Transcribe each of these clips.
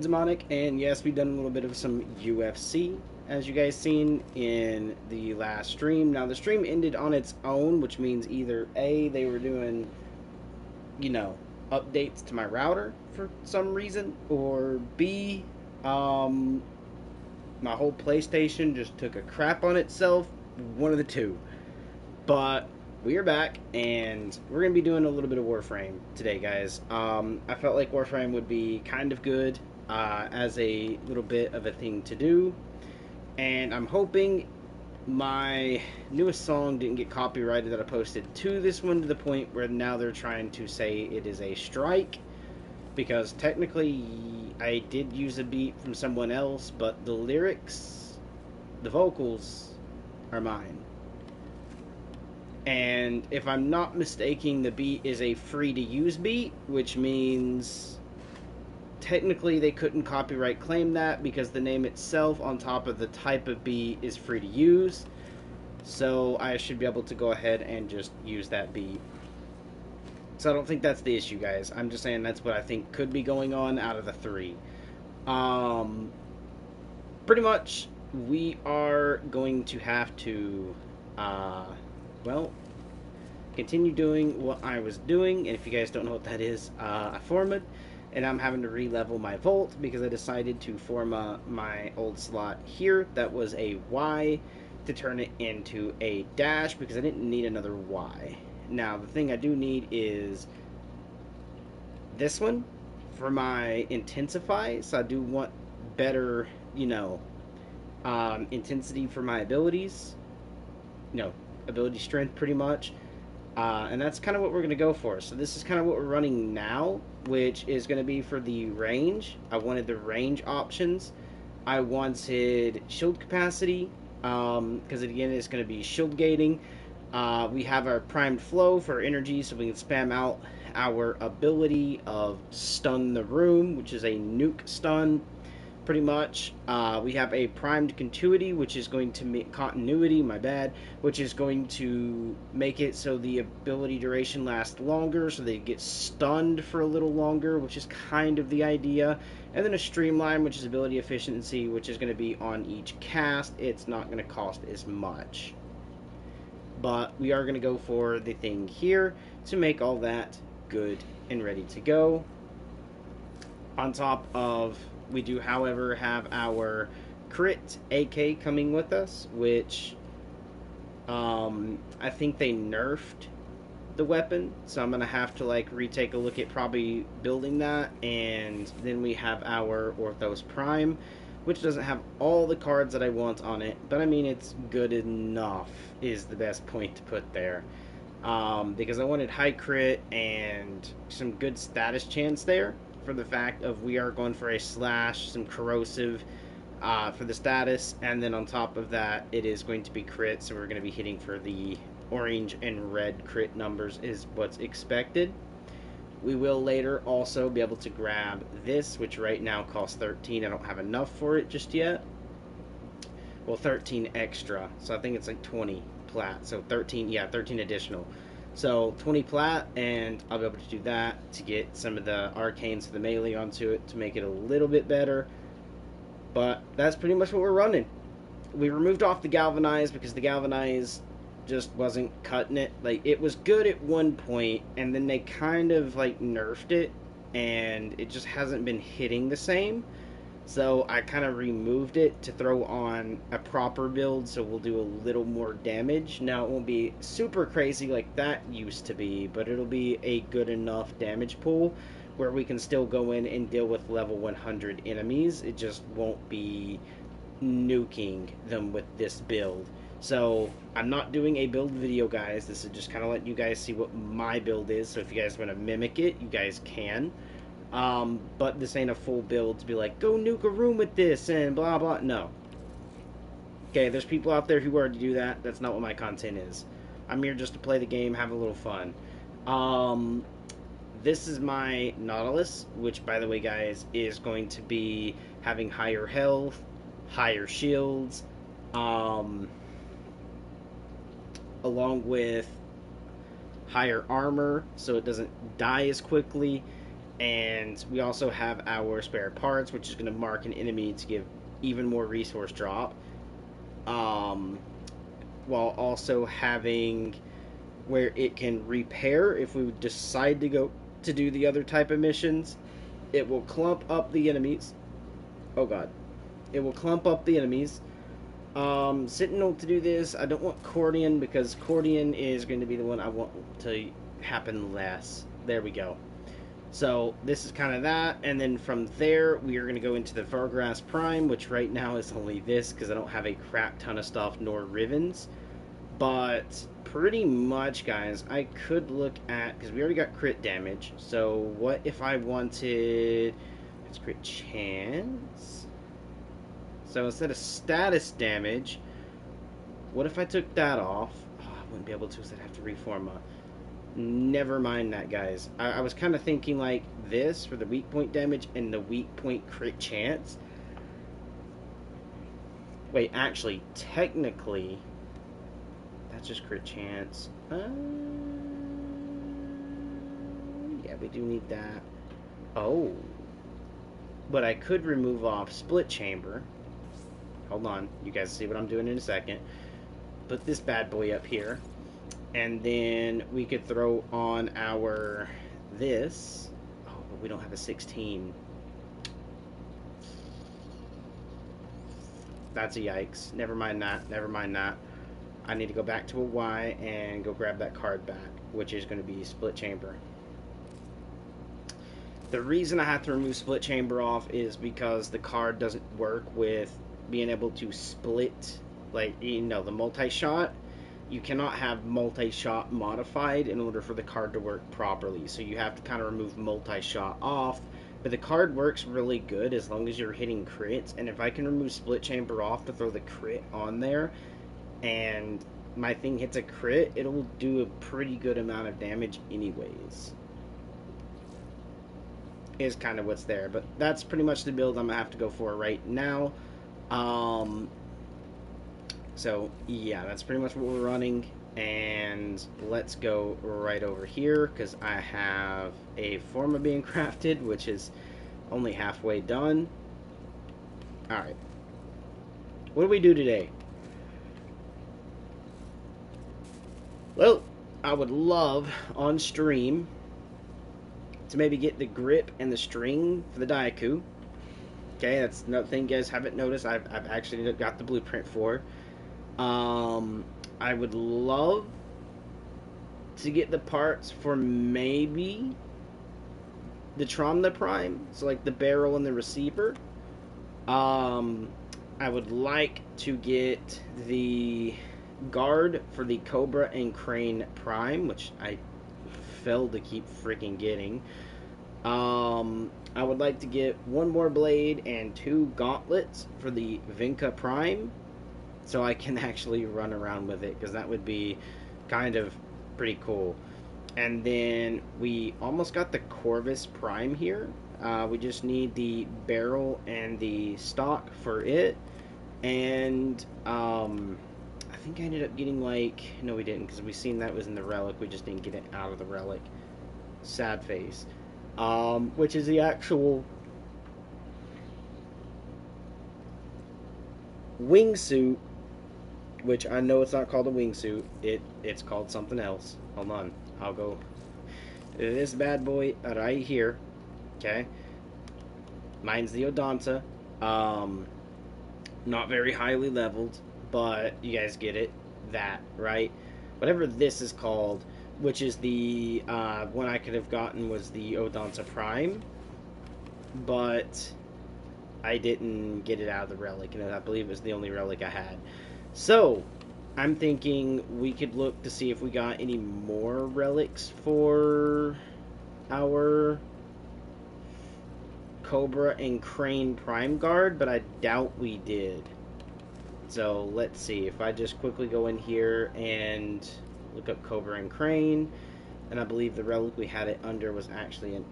Demonic, and yes, we've done a little bit of some UFC, as you guys seen in the last stream. Now, the stream ended on its own, which means either A, they were doing, you know, updates to my router for some reason, or B, um, my whole PlayStation just took a crap on itself. One of the two. But we are back, and we're going to be doing a little bit of Warframe today, guys. I felt like Warframe would be kind of good as a little bit of a thing to do, and I'm hoping my newest song didn't get copyrighted that I posted to this one to the point where now they're trying to say it is a strike, because technically I did use a beat from someone else, but the lyrics, the vocals, are mine. And if I'm not mistaken, the beat is a free to use beat, which means technically they couldn't copyright claim that because the name itself on top of the type of beat is free to use. So I should be able to go ahead and just use that beat. So I don't think that's the issue, guys. I'm just saying that's what I think could be going on out of the three. Um, Pretty much, we are going to have to, uh, well, continue doing what I was doing. And if you guys don't know what that is, I formed, and I'm having to re-level my vault because I decided to form my old slot here that was a Y to turn it into a dash because I didn't need another Y. Now the thing I do need is this one for my intensify, so I do want better, intensity for my abilities, you know, ability strength pretty much. And that's kind of what we're going to go for. So this is kind of what we're running now, which is going to be for the range. I wanted the range options. I wanted shield capacity, because again, it's going to be shield gating. We have our primed flow for energy, so we can spam out our ability of stun the room, which is a nuke stun pretty much. We have a primed continuity, which is going to make continuity, my bad, which is going to make it so the ability duration lasts longer, so they get stunned for a little longer, which is kind of the idea. And then a streamline, which is ability efficiency, which is going to be on each cast. It's not going to cost as much. But we are going to go for the thing here to make all that good and ready to go. On top of, we do, however, have our crit AK coming with us, which I think they nerfed the weapon, so I'm gonna have to like retake a look at probably building that. And then we have our Orthos Prime, which doesn't have all the cards that I want on it, but I mean it's good enough is the best point to put there. Because I wanted high crit and some good status chance there for the fact of we are going for a slash, some corrosive for the status, and then on top of that, it is going to be crit, so we're going to be hitting for the orange and red crit numbers is what's expected. We will later also be able to grab this, which right now costs 13. I don't have enough for it just yet. Well, 13 extra, so I think it's like 20 plat. So 13, yeah, 13 additional. So 20 plat, and I'll be able to do that to get some of the arcanes for the melee onto it to make it a little bit better. But that's pretty much what we're running. We removed off the galvanize because the galvanize just wasn't cutting it. Like, it was good at one point, and then they kind of like nerfed it, and it just hasn't been hitting the same. So I kind of removed it to throw on a proper build, so we'll do a little more damage. Now, it won't be super crazy like that used to be, but it'll be a good enough damage pool where we can still go in and deal with level 100 enemies. It just won't be nuking them with this build. So I'm not doing a build video, guys. This is just kind of letting you guys see what my build is. So if you guys want to mimic it, you guys can. But this ain't a full build to be like, go nuke a room with this and blah blah. No. Okay, there's people out there who already do that. That's not what my content is. I'm here just to play the game, have a little fun. Um, this is my Nautilus, which, by the way, guys, is going to be having higher health, higher shields, um, along with higher armor, so it doesn't die as quickly. And we also have our spare parts, which is going to mark an enemy to give even more resource drop. Um, while also having where it can repair if we decide to go to do the other type of missions. It will clump up the enemies. Oh god. It will clump up the enemies. Sentinel to do this. I don't want Cordian because Cordian is going to be the one I want to happen less. There we go. So this is kind of that, and then from there we are going to go into the Vargas Prime, which right now is only this because I don't have a crap ton of stuff nor ribbons. But pretty much, guys, I could look at, because we already got crit damage, so what if I wanted, it's crit chance, so instead of status damage, what if I took that off? Oh, I wouldn't be able to because I'd have to reform up. Never mind that, guys. I was kind of thinking like this for the weak point damage and the weak point crit chance. Wait, actually, technically, that's just crit chance. Yeah, we do need that. Oh. But I could remove off split chamber. Hold on. You guys see what I'm doing in a second. Put this bad boy up here. And then we could throw on our this. Oh, but we don't have a 16. That's a yikes. Never mind that. Never mind that. I need to go back to a Y and go grab that card back, which is going to be split chamber. The reason I have to remove split chamber off is because the card doesn't work with being able to split, like, you know, the multi-shot. You cannot have multi-shot modified in order for the card to work properly. So you have to kind of remove multi-shot off. But the card works really good as long as you're hitting crits. And if I can remove split chamber off to throw the crit on there, and my thing hits a crit, it'll do a pretty good amount of damage anyways. Is kind of what's there. But that's pretty much the build I'm going to have to go for right now. So, yeah, that's pretty much what we're running. And let's go right over here, because I have a Forma being crafted, which is only halfway done. Alright. What do we do today? Well, I would love, on stream, to maybe get the grip and the string for the Daiku. Okay, that's another thing you guys haven't noticed. I've actually got the blueprint for. I would love to get the parts for maybe the Tromna Prime, so like the barrel and the receiver. I would like to get the guard for the Cobra and Crane Prime, which I failed to keep freaking getting. I would like to get one more blade and 2 gauntlets for the Vinca Prime, so I can actually run around with it, because that would be kind of pretty cool. And then we almost got the Corvus Prime here. We just need the barrel and the stock for it. And I think I ended up getting like... No, we didn't, because we seen that was in the relic. We just didn't get it out of the relic. Sad face. Which is the actual wingsuit, which I know it's not called a wingsuit. It's called something else. Hold on. I'll go. This bad boy right here. Okay. Mine's the Odonta. Not very highly leveled, but you guys get it. That, right? Whatever this is called, which is the one I could have gotten was the Odonta Prime, but I didn't get it out of the relic, and I believe it was the only relic I had. So, I'm thinking we could look to see if we got any more relics for our Cobra and Crane Prime Guard, but I doubt we did. So, let's see. If I just quickly go in here and look up Cobra and Crane, and I believe the relic we had it under was actually an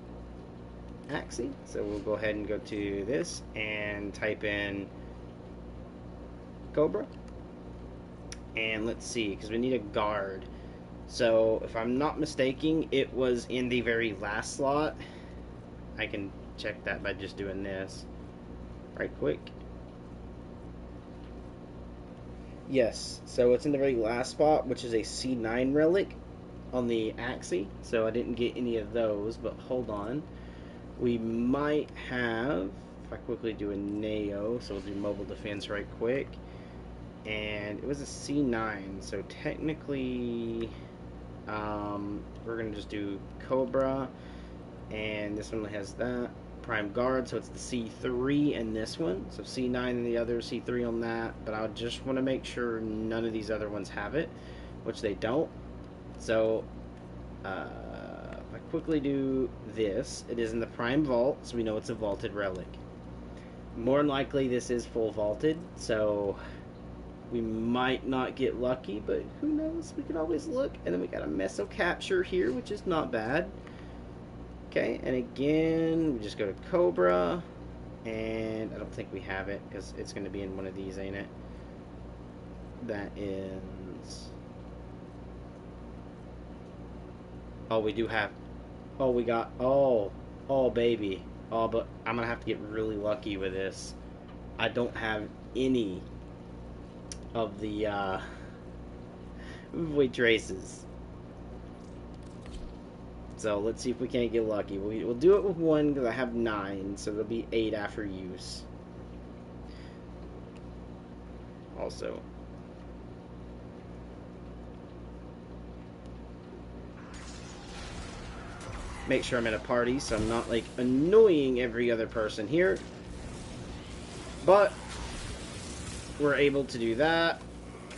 Axie. So we'll go ahead and go to this and type in Cobra. And let's see, because we need a guard. So if I'm not mistaken, it was in the very last slot. I can check that by just doing this right quick. Yes, so it's in the very last spot, which is a C9 relic on the Axie. So I didn't get any of those, but hold on. We might have, if I quickly do a Neo, so we'll do mobile defense right quick. And it was a C9, so technically we're going to just do Cobra, and this one has that. Prime Guard, so it's the C3 and this one. So C9 and the other, C3 on that. But I just want to make sure none of these other ones have it, which they don't. So if I quickly do this, it is in the Prime Vault, so we know it's a vaulted relic. More than likely this is full vaulted, so we might not get lucky, but who knows? We can always look. And then we got a Meso Capture here, which is not bad. Okay, and again, we just go to Cobra, and I don't think we have it, because it's going to be in one of these, ain't it? That is... Oh, we do have... Oh, we got... Oh, baby. Oh, but I'm going to have to get really lucky with this. I don't have any of the, void traces. So let's see if we can't get lucky. We'll do it with 1 because I have 9, so it'll be 8 after use. Also, make sure I'm in a party so I'm not like annoying every other person here. But we're able to do that,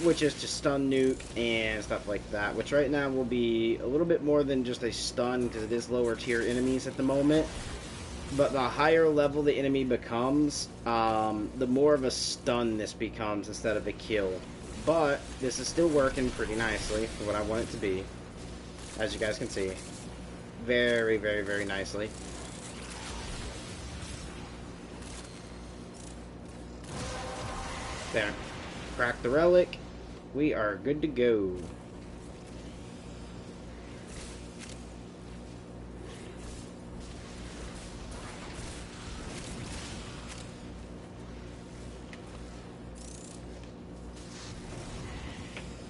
which is to stun nuke and stuff like that, which right now will be a little bit more than just a stun because it is lower tier enemies at the moment. But the higher level the enemy becomes, the more of a stun this becomes instead of a kill. But this is still working pretty nicely for what I want it to be, as you guys can see. Very, very, very nicely. There. Crack the relic. We are good to go.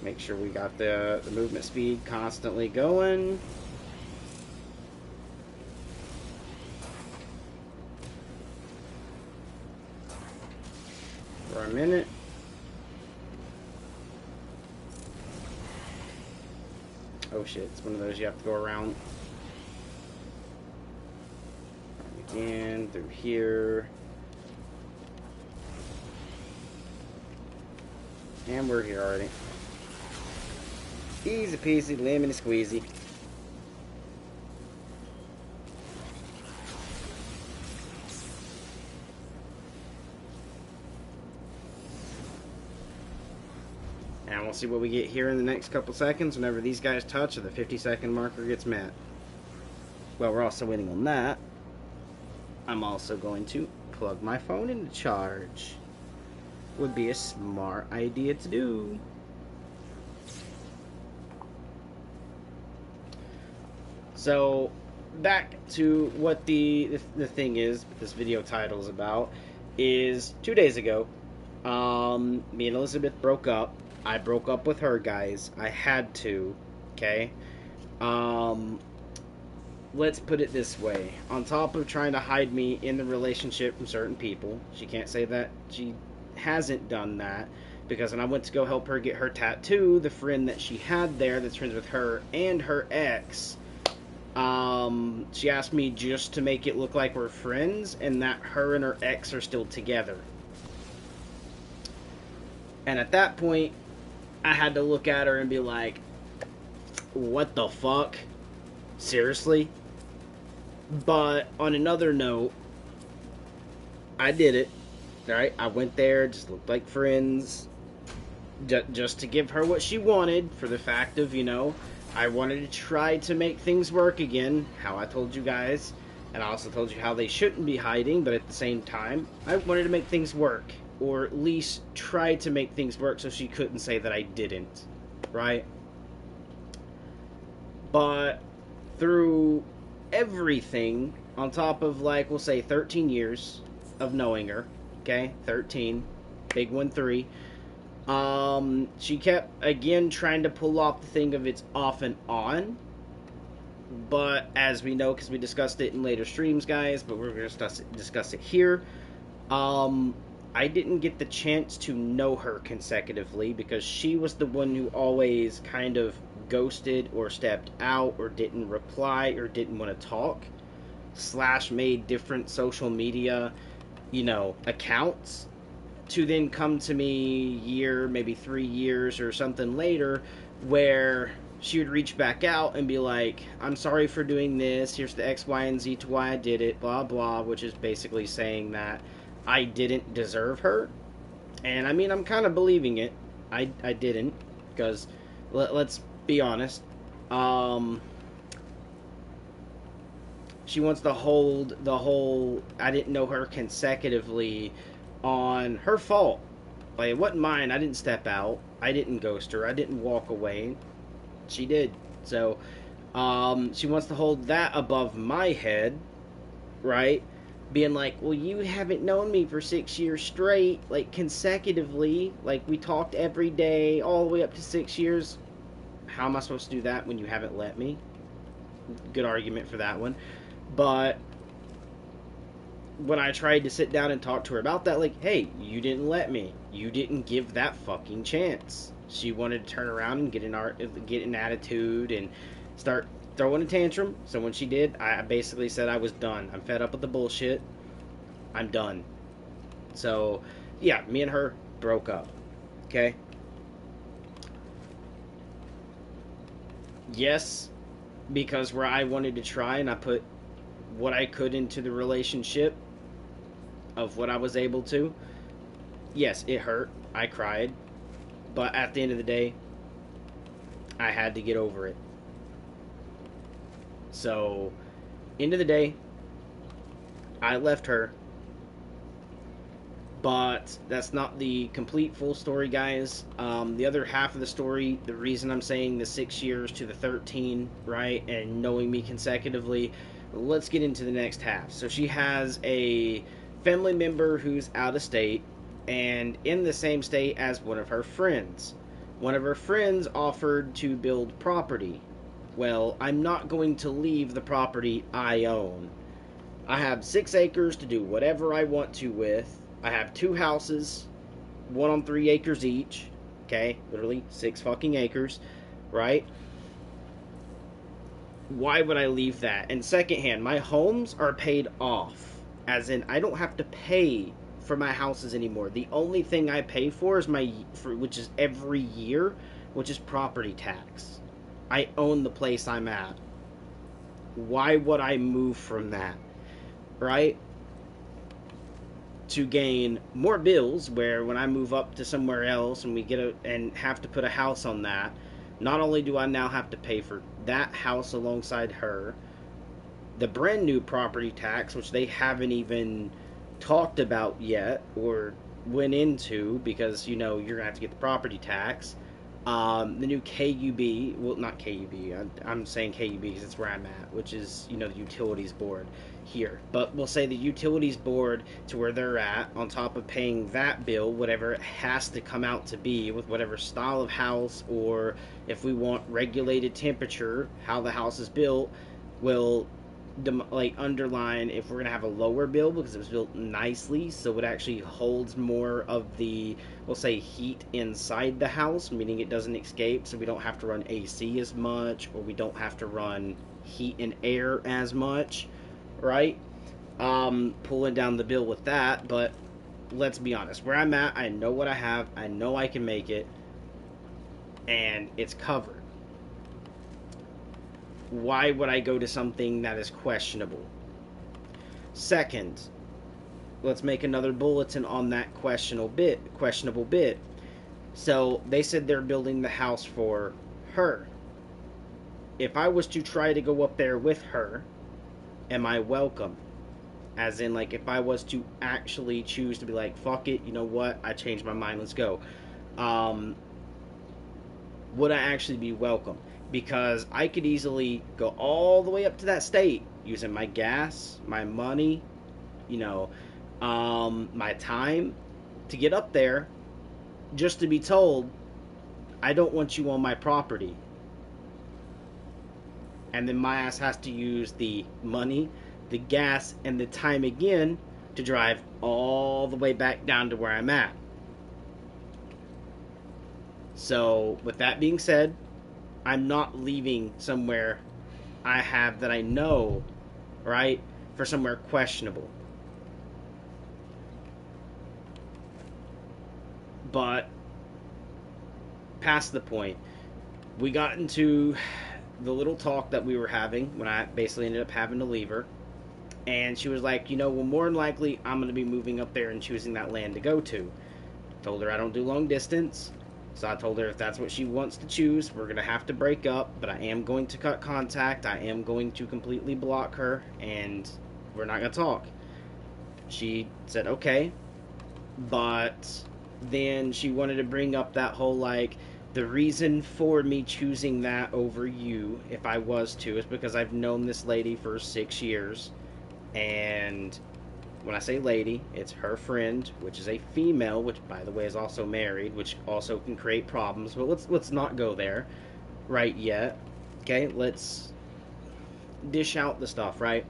Make sure we got the movement speed constantly going. For a minute. Oh shit, it's one of those you have to go around. Again, through here. And we're here already. Easy peasy, lemon squeezy. And we'll see what we get here in the next couple seconds whenever these guys touch or the 50-second marker gets met. Well, we're also waiting on that. I'm also going to plug my phone into charge. Would be a smart idea to do. So, back to what the thing is, this video title is about, is 2 days ago, me and Elizabeth broke up. I broke up with her, guys. I had to, okay? Let's put it this way. On top of trying to hide me in the relationship from certain people, she can't say that she hasn't done that, because when I went to go help her get her tattoo, the friend that she had there that's friends with her and her ex, she asked me just to make it look like we're friends and that her and her ex are still together. And at that point, I had to look at her and be like, what the fuck? Seriously? But on another note, I did it. Alright, I went there, just looked like friends, just to give her what she wanted, for the fact of, you know, I wanted to try to make things work again, how I told you guys, and I also told you how they shouldn't be hiding, but at the same time, I wanted to make things work, or at least try to make things work so she couldn't say that I didn't, right? But through everything, on top of, like, we'll say 13 years of knowing her, okay, 13, big 1-3. She kept again trying to pull off the thing of it's off and on, but as we know, because we discussed it in later streams, guys, but we're going to discuss it here. Um, I didn't get the chance to know her consecutively because she was the one who always kind of ghosted or stepped out or didn't reply or didn't want to talk, slash made different social media, accounts to then come to me maybe 3 years or something later, where she would reach back out and be like, I'm sorry for doing this, here's the X, Y, and Z to why I did it, blah, blah, which is basically saying that I didn't deserve her. And I mean, I'm kind of believing it. I didn't, because let's be honest. She wants to hold the whole I didn't know her consecutively on her fault. Like, it wasn't mine. I didn't step out. I didn't ghost her. I didn't walk away. She did. So, she wants to hold that above my head, right? Being like, well, you haven't known me for 6 years straight, like, consecutively. Like, we talked every day, all the way up to 6 years. How am I supposed to do that when you haven't let me? Good argument for that one. But when I tried to sit down and talk to her about that, like, hey, you didn't let me. You didn't give that fucking chance. She wanted to turn around and get an attitude and start throwing a tantrum. So when she did, I basically said I was done. I'm fed up with the bullshit. I'm done. So, yeah, me and her broke up. Okay? Yes, because where I wanted to try and I put what I could into the relationship of what I was able to. Yes, it hurt. I cried. But at the end of the day, I had to get over it. So, end of the day, I left her. But that's not the complete full story, guys. The other half of the story, the reason I'm saying the 6 years to the 13, right, and knowing me consecutively, let's get into the next half. So she has a family member who's out of state and in the same state as one of her friends. One of her friends offered to build property. Well, I'm not going to leave the property I own. I have 6 acres to do whatever I want to with. I have 2 houses, 1 on 3 acres each. Okay, literally 6 fucking acres, right? Why would I leave that? And secondhand, my homes are paid off. As in, I don't have to pay for my houses anymore. The only thing I pay for is which is every year, which is property tax. I own the place I'm at. Why would I move from that? Right? To gain more bills, where when I move up to somewhere else and we and have to put a house on that, not only do I now have to pay for that house alongside her, the brand new property tax, which they haven't even talked about yet or went into, because you're gonna have to get the property tax. The new KUB, well, not KUB, I'm saying KUB because it's where I'm at, which is, the utilities board here. But we'll say the utilities board to where they're at, on top of paying that bill, whatever it has to come out to be, with whatever style of house, or if we want regulated temperature, how the house is built, will underline if we're going to have a lower bill because it was built nicely, so it actually holds more of the, we'll say, heat inside the house, meaning it doesn't escape, so we don't have to run AC as much, or we don't have to run heat and air as much, right? Pulling down the bill with that. But let's be honest, where I'm at, I know what I have, I know I can make it, and it's covered. Why would I go to something that is questionable? Second, let's make another bulletin on that questionable bit. So they said they're building the house for her. If I was to try to go up there with her, am I welcome? As in, like, if I was to actually choose to be like, fuck it, you know what, I changed my mind, let's go. Would I actually be welcome? Because I could easily go all the way up to that state, using my gas, my money, you know, my time to get up there just to be told, I don't want you on my property. And then my ass has to use the money, the gas, and the time again to drive all the way back down to where I'm at. So, with that being said, I'm not leaving somewhere I have that I know, right, for somewhere questionable. But, past the point, we got into the little talk that we were having when I basically ended up having to leave her. And she was like, well, more than likely, I'm going to be moving up there and choosing that land to go to. Told her I don't do long distance. So I told her if that's what she wants to choose, we're going to have to break up. But I am going to cut contact. I am going to completely block her. And we're not going to talk. She said, okay. But then she wanted to bring up that whole, like, the reason for me choosing that over you, if I was to, is because I've known this lady for 6 years. And when I say lady, it's her friend, which is a female, which, by the way, is also married, which also can create problems. But let's not go there right yet. Okay, let's dish out the stuff, right?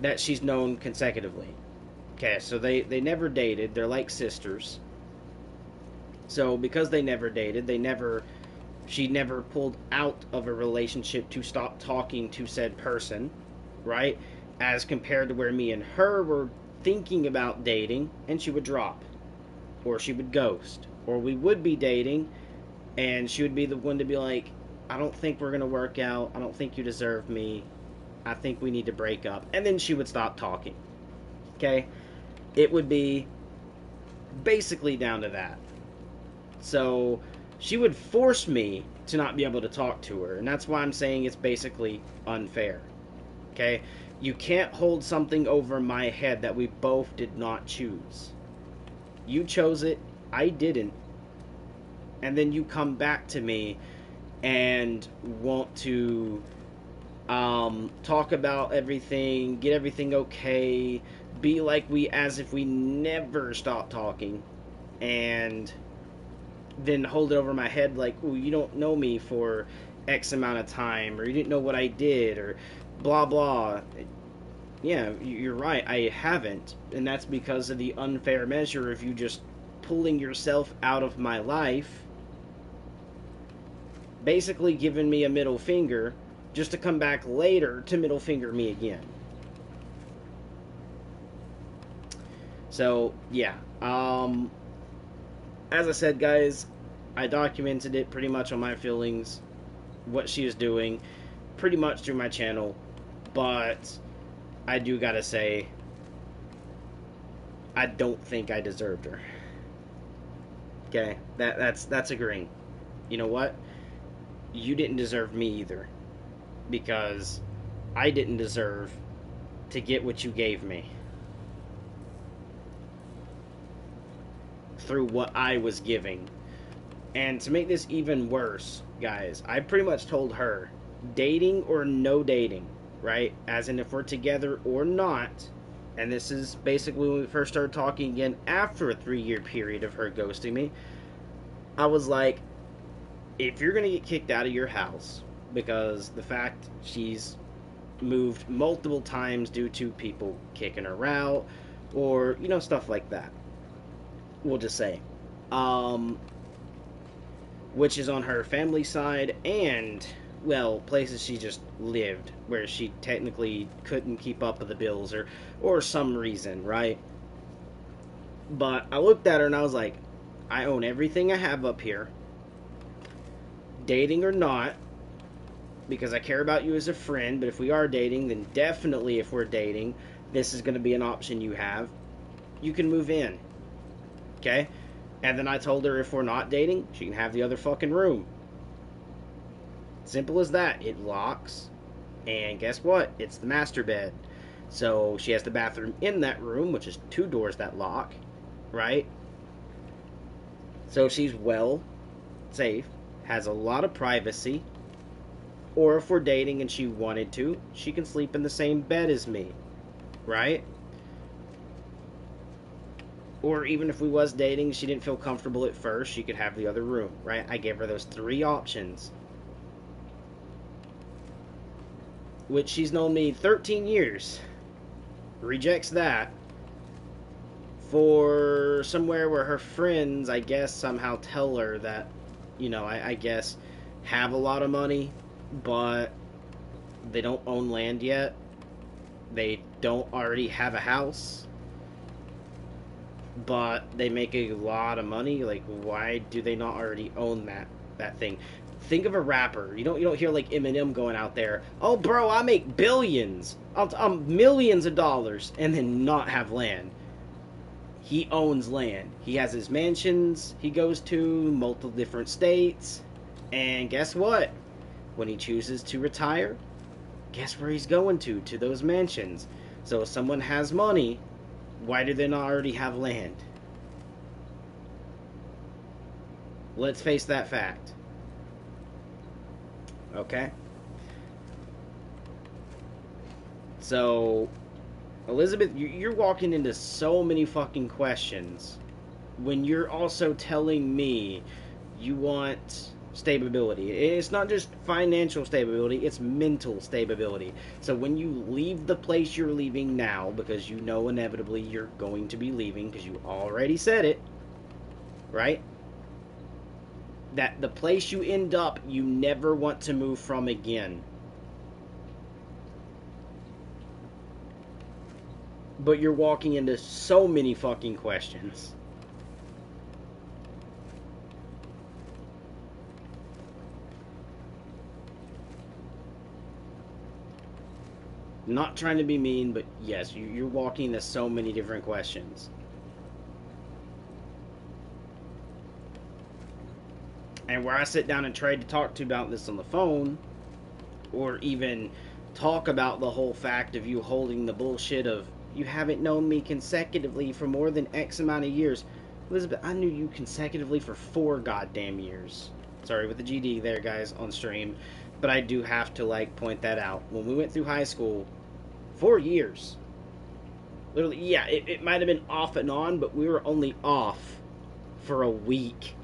That she's known consecutively. Okay, so they never dated. They're like sisters. So because they never dated, she never pulled out of a relationship to stop talking to said person, right? As compared to where me and her were thinking about dating, and she would drop, or she would ghost, or we would be dating, and she would be the one to be like, I don't think we're going to work out. I don't think you deserve me. I think we need to break up. And then she would stop talking. Okay? It would be basically down to that. So she would force me to not be able to talk to her, and that's why I'm saying it's basically unfair. Okay? You can't hold something over my head that we both did not choose. You chose it, I didn't. And then you come back to me and want to talk about everything, get everything okay, be like as if we never stopped talking, and then hold it over my head like, ooh, you don't know me for X amount of time, or you didn't know what I did, or blah blah. Yeah, you're right, I haven't, and that's because of the unfair measure of you just pulling yourself out of my life, basically giving me a middle finger, just to come back later to middle finger me again. So, yeah, as I said, guys, I documented it pretty much on my feelings, what she is doing, pretty much through my channel, but I do gotta say, I don't think I deserved her. Okay, that's agreeing. You know what? You didn't deserve me either, because I didn't deserve to get what you gave me through what I was giving. And to make this even worse, guys, I pretty much told her, dating or no dating, right? As in if we're together or not. And this is basically when we first started talking again after a 3-year period of her ghosting me. I was like, if you're going to get kicked out of your house because the fact she's moved multiple times due to people kicking her out, or, stuff like that, we'll just say, which is on her family side, and, well, places she just lived where she technically couldn't keep up with the bills, or some reason, right? But I looked at her and I was like, I own everything I have up here, dating or not, because I care about you as a friend. But if we are dating, then definitely, if we're dating, this is going to be an option you have. You can move in, okay? And then I told her if we're not dating, she can have the other fucking room. Simple as that. It locks, and guess what? It's the master bed. So she has the bathroom in that room, which is 2 doors that lock, right? So she's well safe, has a lot of privacy, Or if we're dating and she wanted to, she can sleep in the same bed as me, right? Or even if we was dating, she didn't feel comfortable at first, she could have the other room, right? I gave her those 3 options. Which she's known me 13 years. Rejects that for somewhere where her friends, I guess, somehow tell her that, I guess, have a lot of money, but they don't own land yet. They don't already have a house, but they make a lot of money. Like, why do they not already own that thing? Think of a rapper. You don't hear like Eminem going out there, oh bro, I make billions, I'm millions of dollars, and then not have land. He owns land. He has his mansions he goes to, multiple different states, and guess what? When he chooses to retire, guess where he's going to those mansions. So if someone has money, why do they not already have land? Let's face that fact. Okay? So, Elizabeth, you're walking into so many fucking questions when you're also telling me you want stability. It's not just financial stability, it's mental stability. So when you leave the place you're leaving now, because you know inevitably you're going to be leaving because you already said it, right? That the place you end up, you never want to move from again. But you're walking into so many fucking questions. Not trying to be mean, but yes, you're walking into so many different questions. And where I sit down and try to talk to you about this on the phone, or even talk about the whole fact of you holding the bullshit of you haven't known me consecutively for more than X amount of years. Elizabeth, I knew you consecutively for 4 goddamn years. Sorry with the GD there, guys, on stream. But I do have to, point that out. When we went through high school, 4 years. Literally, yeah, it might have been off and on, but we were only off for a week.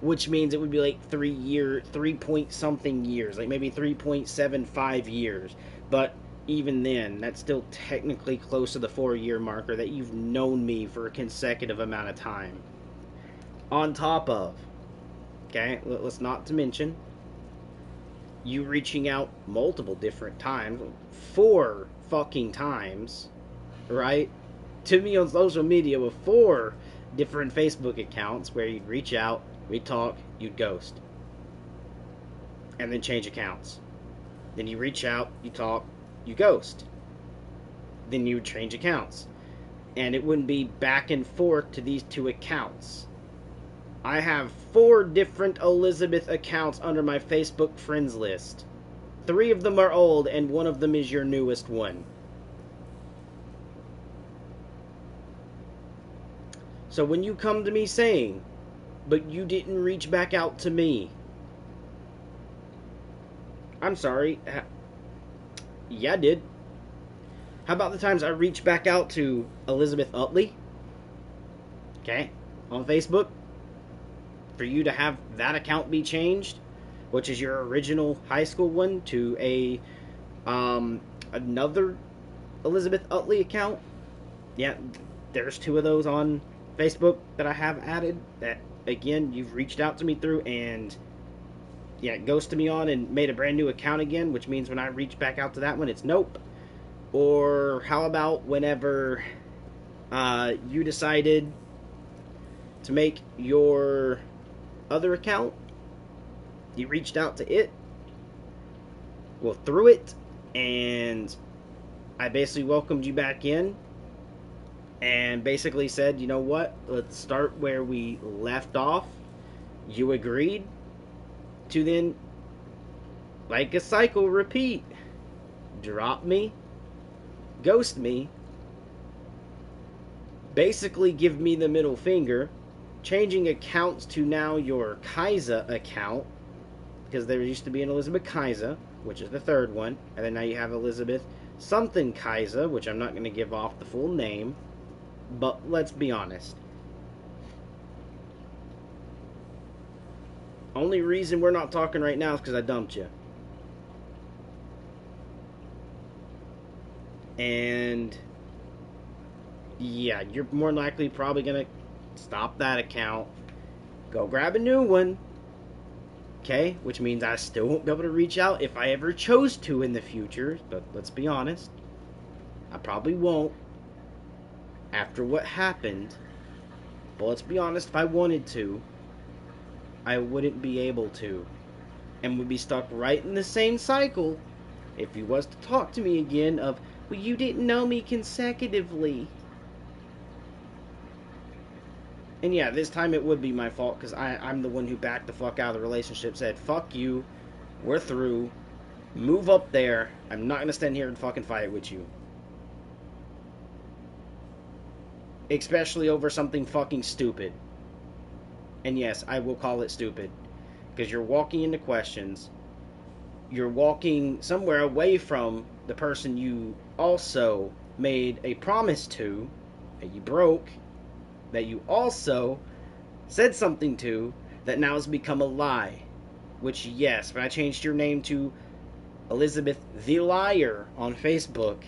Which means it would be like 3 point something years, like maybe 3.75 years. But even then, that's still technically close to the 4-year marker that you've known me for a consecutive amount of time. On top of, okay, let's not to mention, you reaching out multiple different times, 4 fucking times, right, to me on social media with 4 different Facebook accounts where you'd reach out, we'd talk, you'd ghost. And then change accounts. Then you reach out, you talk, you ghost. Then you would change accounts. And it wouldn't be back and forth to these 2 accounts. I have 4 different Elizabeth accounts under my Facebook friends list. 3 of them are old, and 1 of them is your newest one. So when you come to me saying, but you didn't reach back out to me, I'm sorry. Yeah, I did. How about the times I reached back out to Elizabeth Utley? Okay, on Facebook? For you to have that account be changed, which is your original high school one, to a another Elizabeth Utley account. Yeah, there's 2 of those on Facebook that I have added that, again, you've reached out to me through, and yeah, ghosted me on and made a brand new account again, which means when I reach back out to that one, it's nope. Or how about whenever you decided to make your other account, you reached out to it, well, through it, and I basically welcomed you back in and basically said, you know what, let's start where we left off. You agreed to then, like a cycle, repeat. Drop me, ghost me, basically give me the middle finger, changing accounts to now your Kaiza account, because there used to be an Elizabeth Kaiser, which is the third one, and then now you have Elizabeth something Kaiser, which I'm not going to give off the full name, but let's be honest. Only reason we're not talking right now is because I dumped you. And yeah, you're more likely probably going to stop that account, go grab a new one, okay? Which means I still won't be able to reach out if I ever chose to in the future, but let's be honest, I probably won't after what happened. But let's be honest, if I wanted to, I wouldn't be able to, and would be stuck right in the same cycle if he was to talk to me again of, well, you didn't know me consecutively. And yeah, this time it would be my fault because I'm the one who backed the fuck out of the relationship, said, fuck you, we're through, move up there, I'm not going to stand here and fucking fight with you. Especially over something fucking stupid. And yes, I will call it stupid. Because you're walking into questions, you're walking somewhere away from the person you also made a promise to, that you broke, that you also said something to, that now has become a lie. Which, yes, when I changed your name to Elizabeth the Liar on Facebook,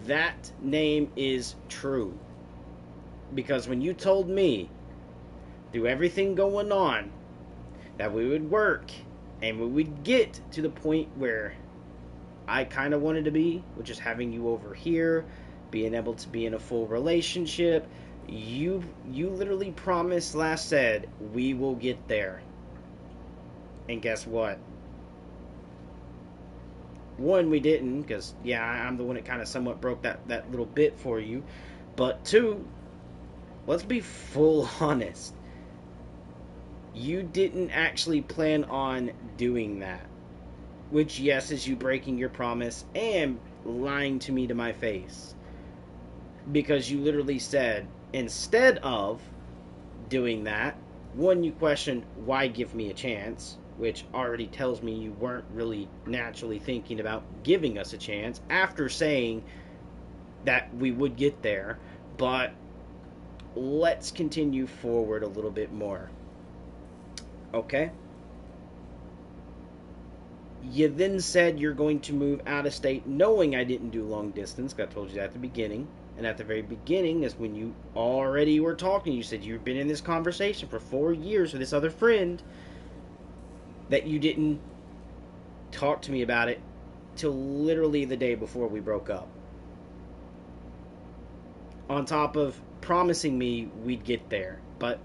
that name is true. Because when you told me, through everything going on, that we would work and we would get to the point where I kind of wanted to be, which is having you over here, being able to be in a full relationship, you literally promised, said, we will get there. And guess what? One, we didn't, because, yeah, I'm the one that kind of somewhat broke that little bit for you. But two, let's be full honest. You didn't actually plan on doing that. Which, yes, is you breaking your promise and lying to me to my face. Because you literally said, instead of doing that, one, you questioned, why give me a chance? Which already tells me you weren't really naturally thinking about giving us a chance after saying that we would get there. But let's continue forward a little bit more. Okay? You then said you're going to move out of state knowing I didn't do long distance. I told you that at the beginning. And at the very beginning is when you already were talking. You said you've been in this conversation for 4 years with this other friend. That you didn't talk to me about it till literally the day before we broke up. On top of promising me we'd get there. But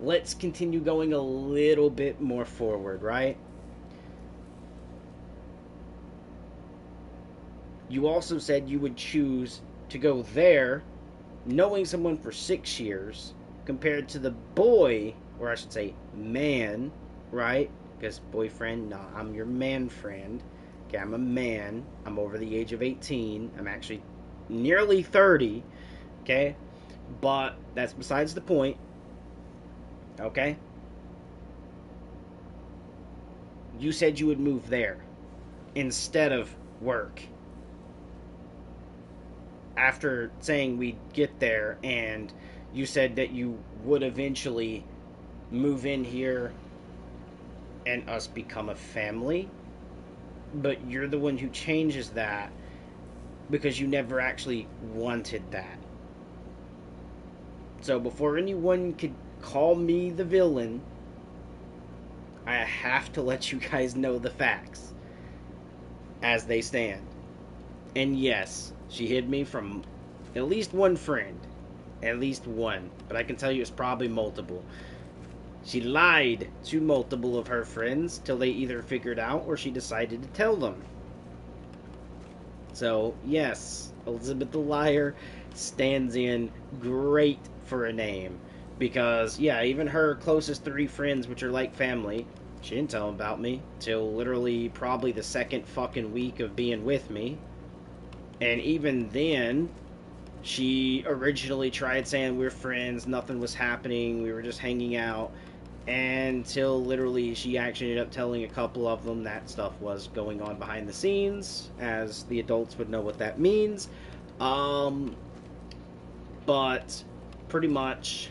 let's continue going a little bit more forward, right? You also said you would choose to go there knowing someone for 6 years compared to the boy, or I should say man, right? Because boyfriend, no, I'm your man friend. Okay, I'm a man. I'm over the age of 18. I'm actually nearly 30. Okay? But that's besides the point. Okay? You said you would move there instead of work. After saying we'd get there, and you said that you would eventually move in here and us become a family, but you're the one who changes that because you never actually wanted that. So before anyone could call me the villain, I have to let you guys know the facts as they stand. And yes, she hid me from at least one friend. At least one. But I can tell you it's probably multiple. She lied to multiple of her friends till they either figured out or she decided to tell them. So, yes, Elizabeth the Liar stands in great for a name. Because, yeah, even her closest 3 friends, which are like family, she didn't tell them about me till literally probably the second fucking week of being with me. And even then, she originally tried saying we're friends, nothing was happening, we were just hanging out. until literally she actually ended up telling a couple of them that stuff was going on behind the scenes, as the adults would know what that means. Um, but pretty much,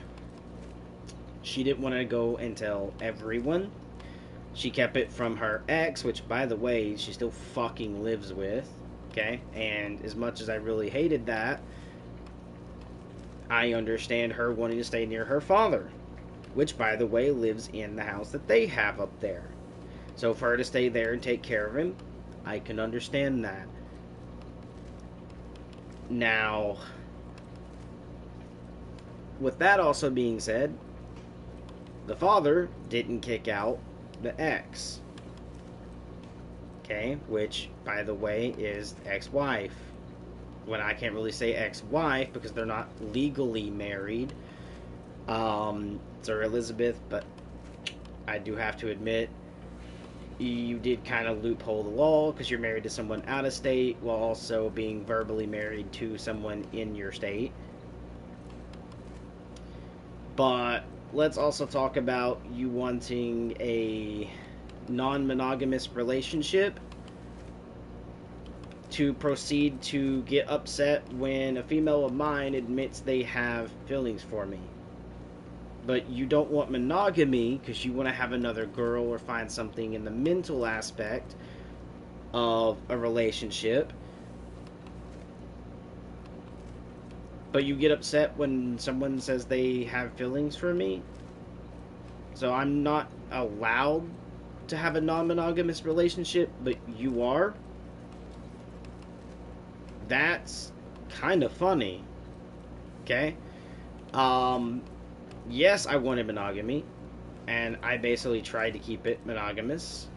she didn't want to go and tell everyone. She kept it from her ex, which, by the way, she still fucking lives with. Okay? And as much as I really hated that, I understand her wanting to stay near her father, which, by the way, lives in the house that they have up there. So for her to stay there and take care of him, I can understand that. Now, with that also being said, the father didn't kick out the ex. Okay, which, by the way, is ex-wife. When I can't really say ex-wife because they're not legally married. Sir Elizabeth, but I do have to admit, you did kind of loophole the law because you're married to someone out of state while also being verbally married to someone in your state. But let's also talk about you wanting a non-monogamous relationship to proceed to get upset when a female of mine admits they have feelings for me. But you don't want monogamy because you want to have another girl or find something in the mental aspect of a relationship. But you get upset when someone says they have feelings for me. So I'm not allowed to have a non-monogamous relationship, but you are. That's kind of funny. Okay? Yes, I wanted monogamy, and I basically tried to keep it monogamous.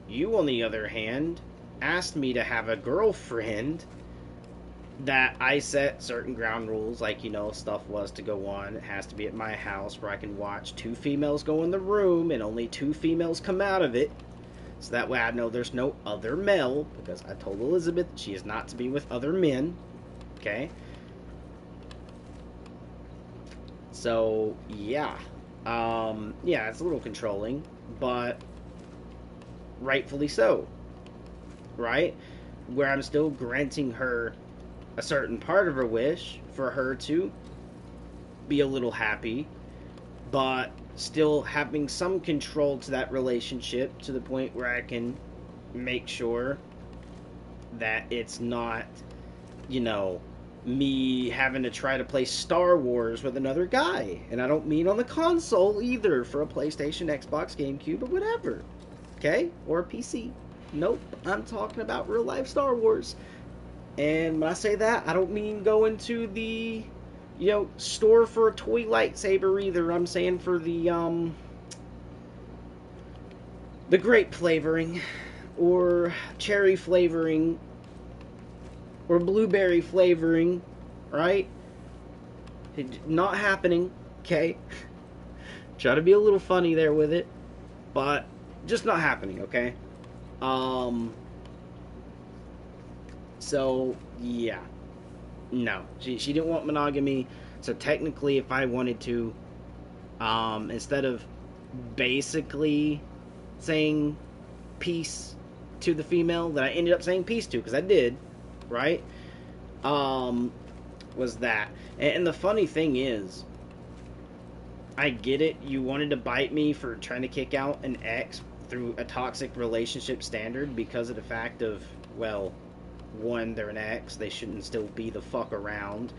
You, on the other hand, asked me to have a girlfriend that I set certain ground rules, like, stuff was to go on. It has to be at my house where I can watch 2 females go in the room and only 2 females come out of it. So that way I know there's no other male, because I told Elizabeth she is not to be with other men. Okay? So, yeah. Yeah, it's a little controlling, but rightfully so. Right? Where I'm still granting her a certain part of her wish for her to be a little happy, but still having some control to that relationship to the point where I can make sure that it's not, me having to try to play Star Wars with another guy. And I don't mean on the console either, for a PlayStation, Xbox, GameCube, or whatever. Okay? Or a PC. Nope. I'm talking about real life Star Wars. And when I say that, I don't mean going to the, store for a toy lightsaber either. I'm saying for the grape flavoring, or cherry flavoring, or blueberry flavoring, right? Not happening, okay? Try to be a little funny there with it, but just not happening, okay? So, yeah. No, she didn't want monogamy, so technically if I wanted to, instead of basically saying peace to the female that I ended up saying peace to, because I did, right? Was that. And the funny thing is, I get it, you wanted to bite me for trying to kick out an ex through a toxic relationship standard because of the fact of, well, one, they're an ex, they shouldn't still be the fuck around.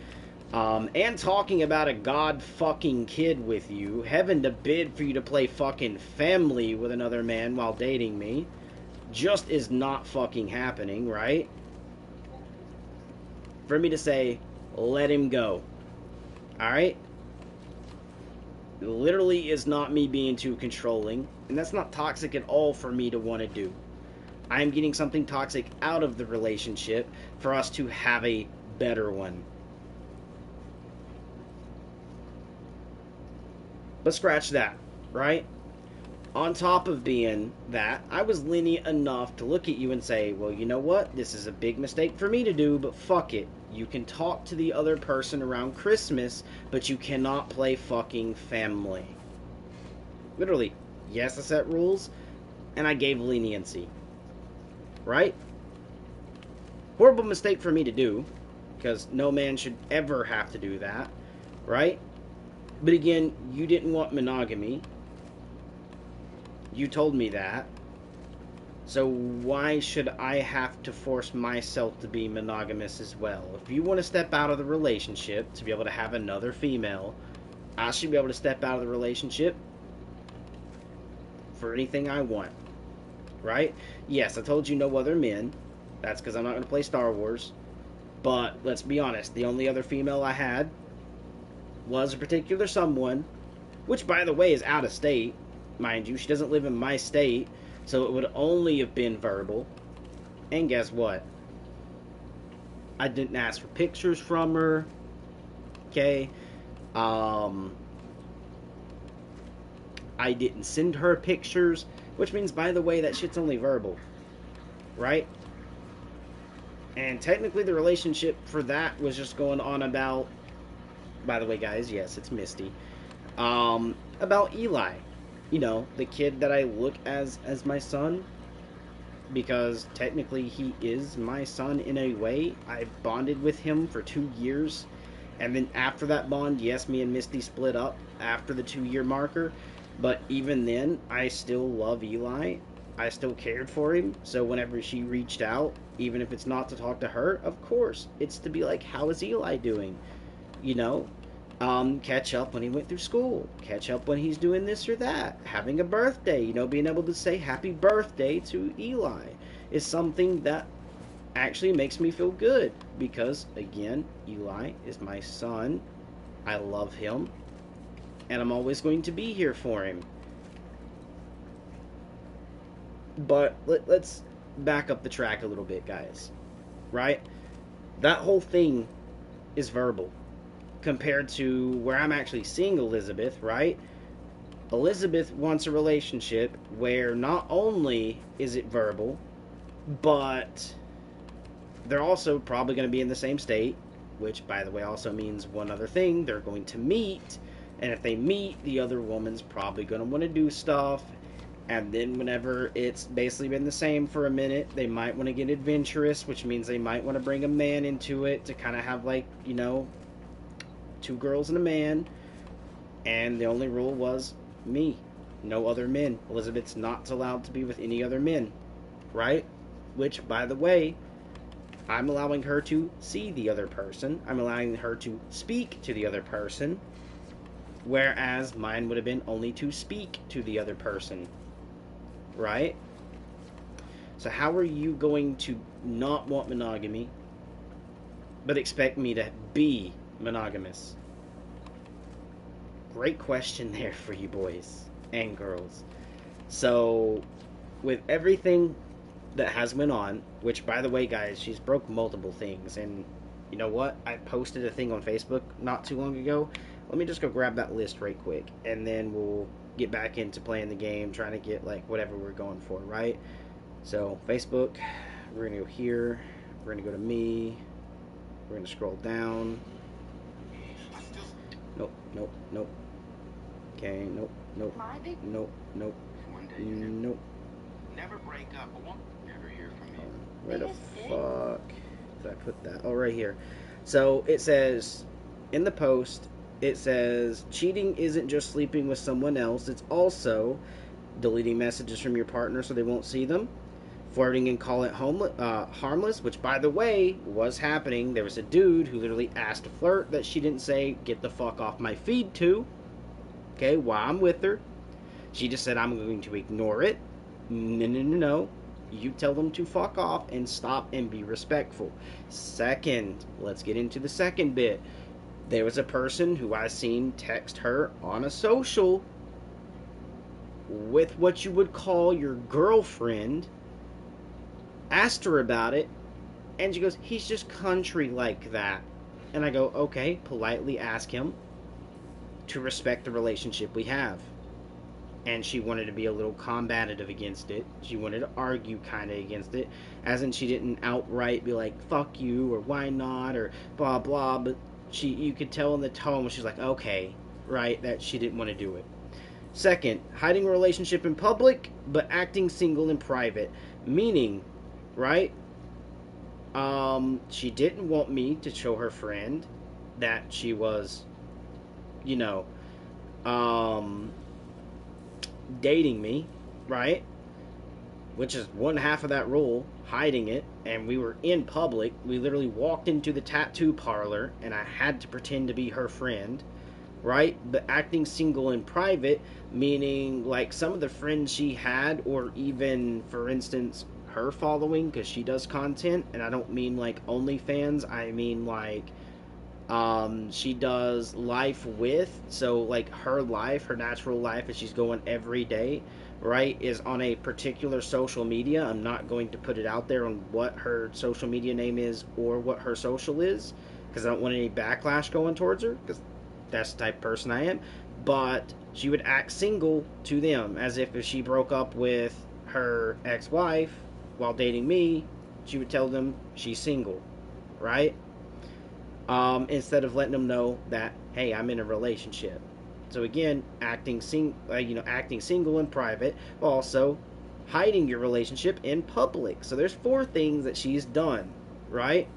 And talking about a god fucking kid with you, heaven to bid for you to play fucking family with another man while dating me, just is not fucking happening, right? For me to say, let him go. Alright? It literally is not me being too controlling, and that's not toxic at all for me to want to do. I am getting something toxic out of the relationship for us to have a better one. But scratch that, right? On top of being that, I was lenient enough to look at you and say, well, you know what? This is a big mistake for me to do, but fuck it. You can talk to the other person around Christmas, but you cannot play fucking family. Literally, yes, I set rules, and I gave leniency. Right? Horrible mistake for me to do, because no man should ever have to do that. Right? But again, you didn't want monogamy. You told me that. So why should I have to force myself to be monogamous as well? If you want to step out of the relationship to be able to have another female, I should be able to step out of the relationship for anything I want. Right? Yes, I told you no other men. That's because I'm not going to play Star Wars. But let's be honest, the only other female I had was a particular someone, which, by the way, is out of state. Mind you, she doesn't live in my state, so it would only have been verbal. And guess what? I didn't ask for pictures from her. Okay? I didn't send her pictures, which means, by the way, that shit's only verbal. Right? And technically the relationship for that was just going on about, by the way, guys, yes, it's Misty, about Eli. You know, the kid that I look as my son, because technically he is my son in a way. I bonded with him for 2 years, and then after that bond, yes, me and Misty split up after the 2-year marker, but even then, I still love Eli. I still cared for him, so whenever she reached out, even if it's not to talk to her, of course, it's to be like, how is Eli doing? You know? Catch up when he went through school, catch up when he's doing this or that, having a birthday, you know, being able to say happy birthday to Eli is something that actually makes me feel good, because again, Eli is my son. I love him, and I'm always going to be here for him. But let's back up the track a little bit, guys. Right? That whole thing is verbal compared to where I'm actually seeing Elizabeth, right? Elizabeth wants a relationship where not only is it verbal, but they're also probably going to be in the same state, which, by the way, also means one other thing. They're going to meet, and if they meet, the other woman's probably going to want to do stuff, and then whenever it's basically been the same for a minute, they might want to get adventurous, which means they might want to bring a man into it to kind of have, like, you know, 2 girls and a man, and the only rule was me, no other men. Elizabeth's not allowed to be with any other men, right? Which, by the way, I'm allowing her to see the other person. I'm allowing her to speak to the other person, whereas mine would have been only to speak to the other person, right? So how are you going to not want monogamy, but expect me to be monogamous? Great question there for you boys and girls. So, with everything that has went on, which, by the way, guys, she's broke multiple things, and you know what? I posted a thing on Facebook not too long ago. Let me just go grab that list right quick, and then we'll get back into playing the game, trying to get, like, whatever we're going for, right? So, Facebook, we're going to go here, we're going to go to me, we're going to scroll down. Nope, nope, nope. Okay, nope, nope, nope, nope, nope. Never break up. I won't ever hear from you. Where the fuck did I put that? Oh, right here. So it says in the post, it says cheating isn't just sleeping with someone else, it's also deleting messages from your partner so they won't see them, flirting and call it harmless, which, by the way, was happening. There was a dude who literally asked to flirt that she didn't say get the fuck off my feed to, okay, while I'm with her. She just said, I'm going to ignore it. No. You tell them to fuck off and stop and be respectful. Second, let's get into the second bit. There was a person who I seen text her on a social with what you would call your girlfriend, asked her about it, and she goes, he's just country like that. And I go, okay, politely ask him to respect the relationship we have. And she wanted to be a little combative against it. She wanted to argue kind of against it, as in she didn't outright be like, fuck you, or why not, or blah blah, but you could tell in the tone when she's like, okay, right, that she didn't want to do it. Second, hiding a relationship in public but acting single in private. Meaning, right? She didn't want me to show her friend that she was, you know, um, dating me, right? Which is one half of that rule, hiding it. And we were in public. We literally walked into the tattoo parlor, and I had to pretend to be her friend, right? But acting single in private, meaning like some of the friends she had, or even, for instance, her following, because she does content, and I don't mean like OnlyFans, I mean like she does life with, so like her life, her natural life as she's going every day, right, is on a particular social media. I'm not going to put it out there on what her social media name is or what her social is, because I don't want any backlash going towards her, because that's the type of person I am. But she would act single to them, as if she broke up with her ex-wife while dating me, she would tell them she's single, right? Instead of letting them know that, hey, I'm in a relationship. So again, acting single in private, also hiding your relationship in public. So there's four things that she's done, right?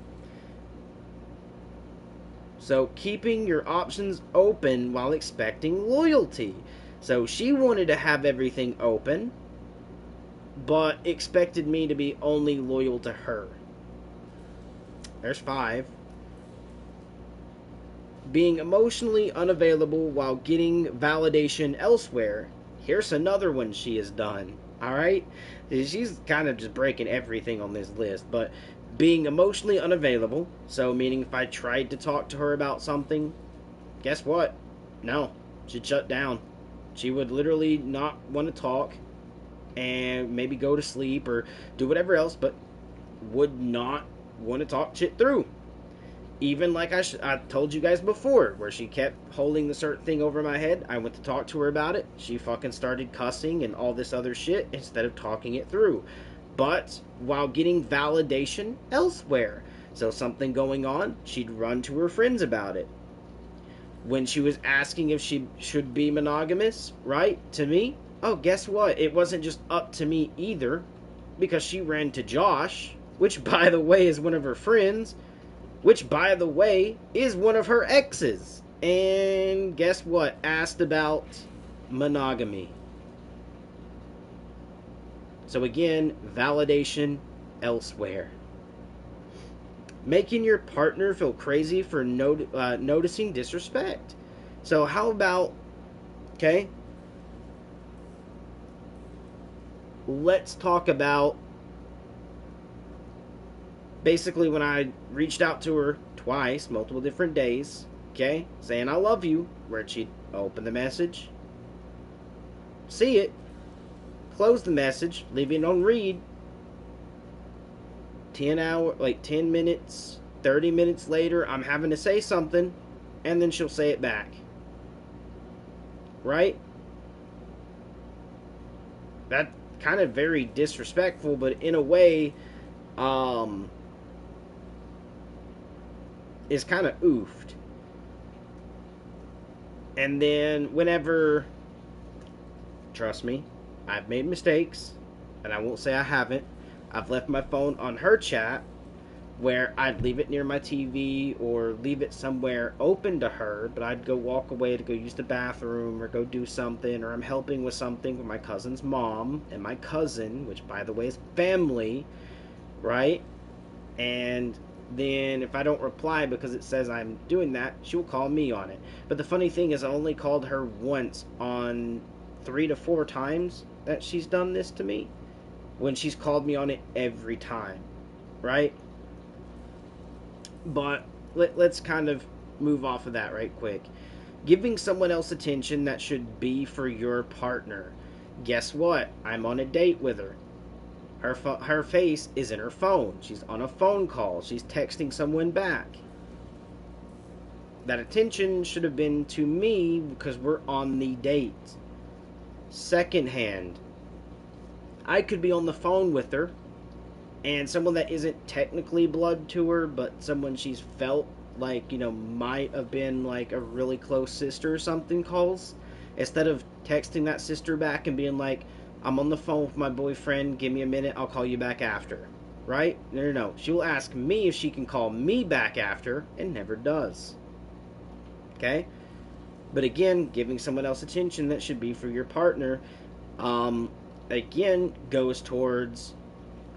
So keeping your options open while expecting loyalty. So she wanted to have everything open, but expected me to be only loyal to her. There's five. Being emotionally unavailable while getting validation elsewhere. Here's another one she has done. Alright? She's kind of just breaking everything on this list, but being emotionally unavailable, so meaning if I tried to talk to her about something, guess what? No. She'd shut down. She would literally not want to talk and maybe go to sleep or do whatever else, but would not want to talk shit through. Even like I told you guys before, where she kept holding the certain thing over my head. I went to talk to her about it. She fucking started cussing and all this other shit instead of talking it through. But while getting validation elsewhere. So something going on, she'd run to her friends about it. When she was asking if she should be monogamous, right, to me, oh, guess what? It wasn't just up to me either, because she ran to Josh, which, by the way, is one of her friends, which, by the way, is one of her exes. And guess what? Asked about monogamy. So again, validation elsewhere. Making your partner feel crazy for noticing disrespect. So how about, okay, let's talk about basically when I reached out to her twice, multiple different days, okay, saying I love you, where she'd open the message, see it, close the message, leave it on read, 10 minutes, 30 minutes later, I'm having to say something, and then she'll say it back. Right? That kind of very disrespectful, but in a way, is kind of oofed. And then whenever, trust me, I've made mistakes, and I won't say I haven't. I've left my phone on her chat, where I'd leave it near my TV or leave it somewhere open to her, but I'd go walk away to go use the bathroom or go do something, or I'm helping with something with my cousin's mom and my cousin, which by the way is family, right? And then if I don't reply because it says I'm doing that, she'll call me on it. But the funny thing is I only called her once on 3 to 4 times that she's done this to me, when she's called me on it every time, right? But let's kind of move off of that right quick. Giving someone else attention that should be for your partner. Guess what? I'm on a date with her. Her face is in her phone. She's on a phone call. She's texting someone back. That attention should have been to me because we're on the date. Secondhand, I could be on the phone with her, and someone that isn't technically blood to her, but someone she's felt like, might have been like a really close sister or something, calls, Instead of texting that sister back and being like, I'm on the phone with my boyfriend, give me a minute, I'll call you back after. Right? No, no, no. She will ask me if she can call me back after and never does. Okay? But again, giving someone else attention that should be for your partner, again, goes towards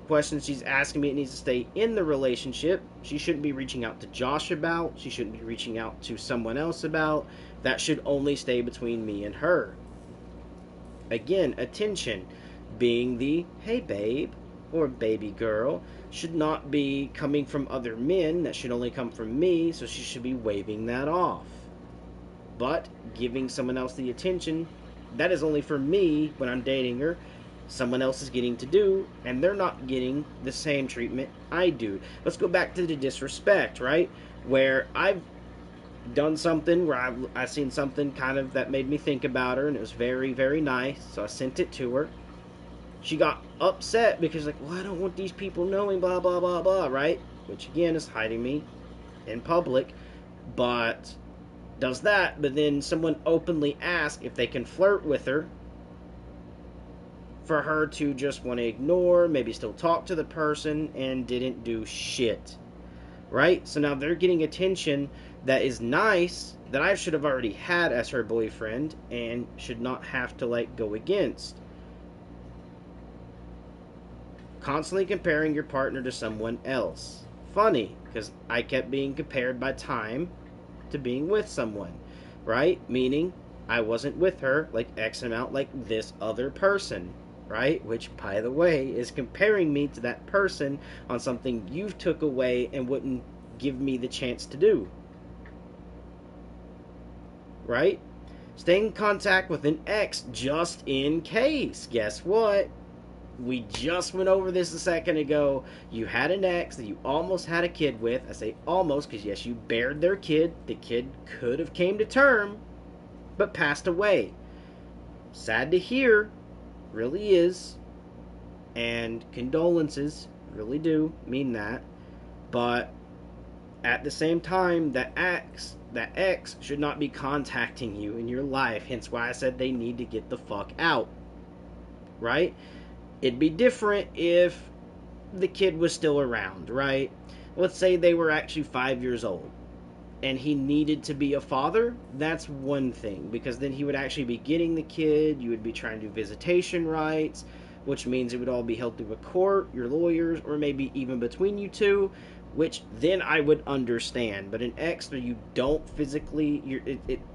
questions she's asking me. It needs to stay in the relationship. She shouldn't be reaching out to Josh about. She shouldn't be reaching out to someone else about. That should only stay between me and her. Again, attention being the hey babe or baby girl should not be coming from other men. That should only come from me, so she should be waving that off. But giving someone else the attention, that is only for me when I'm dating her. Someone else is getting to do, and they're not getting the same treatment I do. Let's go back to the disrespect, right? Where I've done something where I've seen something kind of that made me think about her, and it was very, very nice, so I sent it to her. She got upset because, like, well, I don't want these people knowing, blah, blah, blah, blah, right? Which, again, is hiding me in public, but does that, but then someone openly asks if they can flirt with her, for her to just want to ignore, maybe still talk to the person, and didn't do shit. Right? So now they're getting attention that is nice, that I should have already had as her boyfriend, and should not have to, like, go against. Constantly comparing your partner to someone else. Funny, because I kept being compared by time to being with someone. Right? Meaning, I wasn't with her, like, X amount, like this other person. Right? Which, by the way, is comparing me to that person on something you took away and wouldn't give me the chance to do. Right? Stay in contact with an ex just in case. Guess what? We just went over this a second ago. You had an ex that you almost had a kid with. I say almost because, yes, you bared their kid. The kid could have came to term, but passed away. Sad to hear. Really is, and condolences really do mean that, but at the same time, that ex should not be contacting you in your life, hence why I said they need to get the fuck out. Right? It'd be different if the kid was still around, right? Let's say they were actually 5 years old and he needed to be a father. That's one thing, because then he would actually be getting the kid. You would be trying to do visitation rights, which means it would all be held through a court, your lawyers, or maybe even between you two, which then I would understand. But an ex where you don't physically,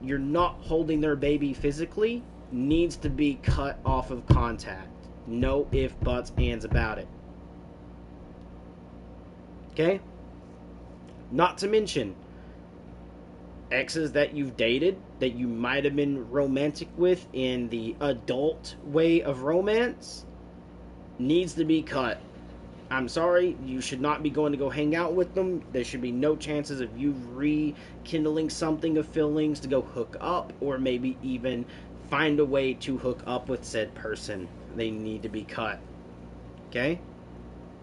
you're not holding their baby physically, needs to be cut off of contact. No ifs, buts, ands about it. Okay? Not to mention exes that you've dated that you might have been romantic with in the adult way of romance needs to be cut. I'm sorry, you should not be going to go hang out with them. There should be no chances of you rekindling something of feelings to go hook up, or maybe even find a way to hook up with said person. They need to be cut. Okay?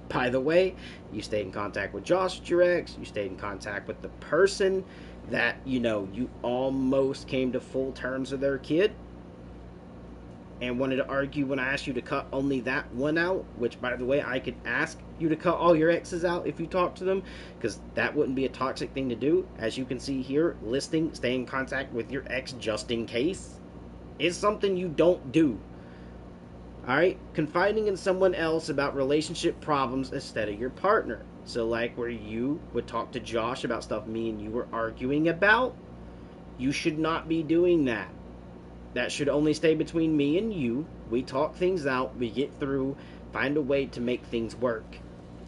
By the way, you stayed in contact with Josh, your ex. You stayed in contact with the person that, you almost came to full terms with their kid, and wanted to argue when I asked you to cut only that one out, which, by the way, I could ask you to cut all your exes out if you talk to them, because that wouldn't be a toxic thing to do. As you can see here, listing, stay in contact with your ex just in case is something you don't do. Alright? Confiding in someone else about relationship problems instead of your partner. So, like, where you would talk to Josh about stuff me and you were arguing about, you should not be doing that. That should only stay between me and you. We talk things out, we get through, find a way to make things work.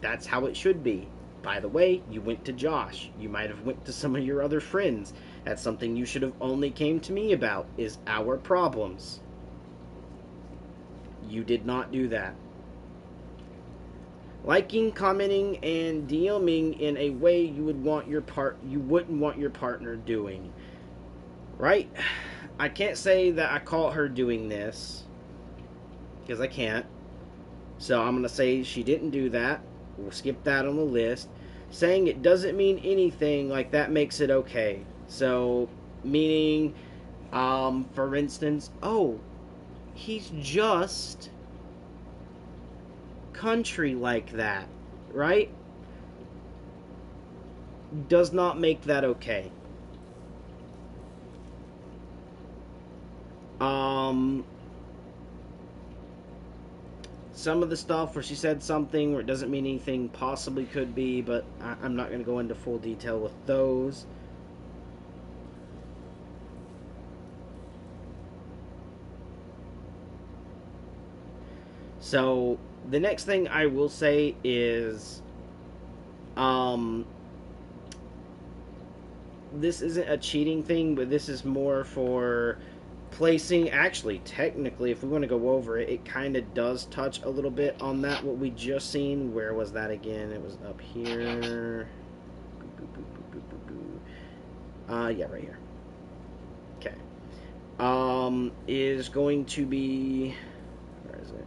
That's how it should be. By the way, you went to Josh. You might have went to some of your other friends. That's something you should have only came to me about, is our problems. You did not do that. Liking, commenting, and DMing in a way you wouldn't want your partner doing. Right? I can't say that I caught her doing this, because I can't. So I'm going to say she didn't do that. We'll skip that on the list. Saying it doesn't mean anything, like that makes it okay. So, meaning For instance, oh, he's just country like that, right? Does not make that okay. Um, some of the stuff where she said something where it doesn't mean anything possibly could be, but I'm not going to go into full detail with those. So the next thing I will say is, um, this isn't a cheating thing, but this is more for placing. Actually, technically, if we want to go over it, it kind of does touch a little bit on that what we just seen. Where was that again? It was up here. Yeah, right here. Okay. Is going to be, where is it?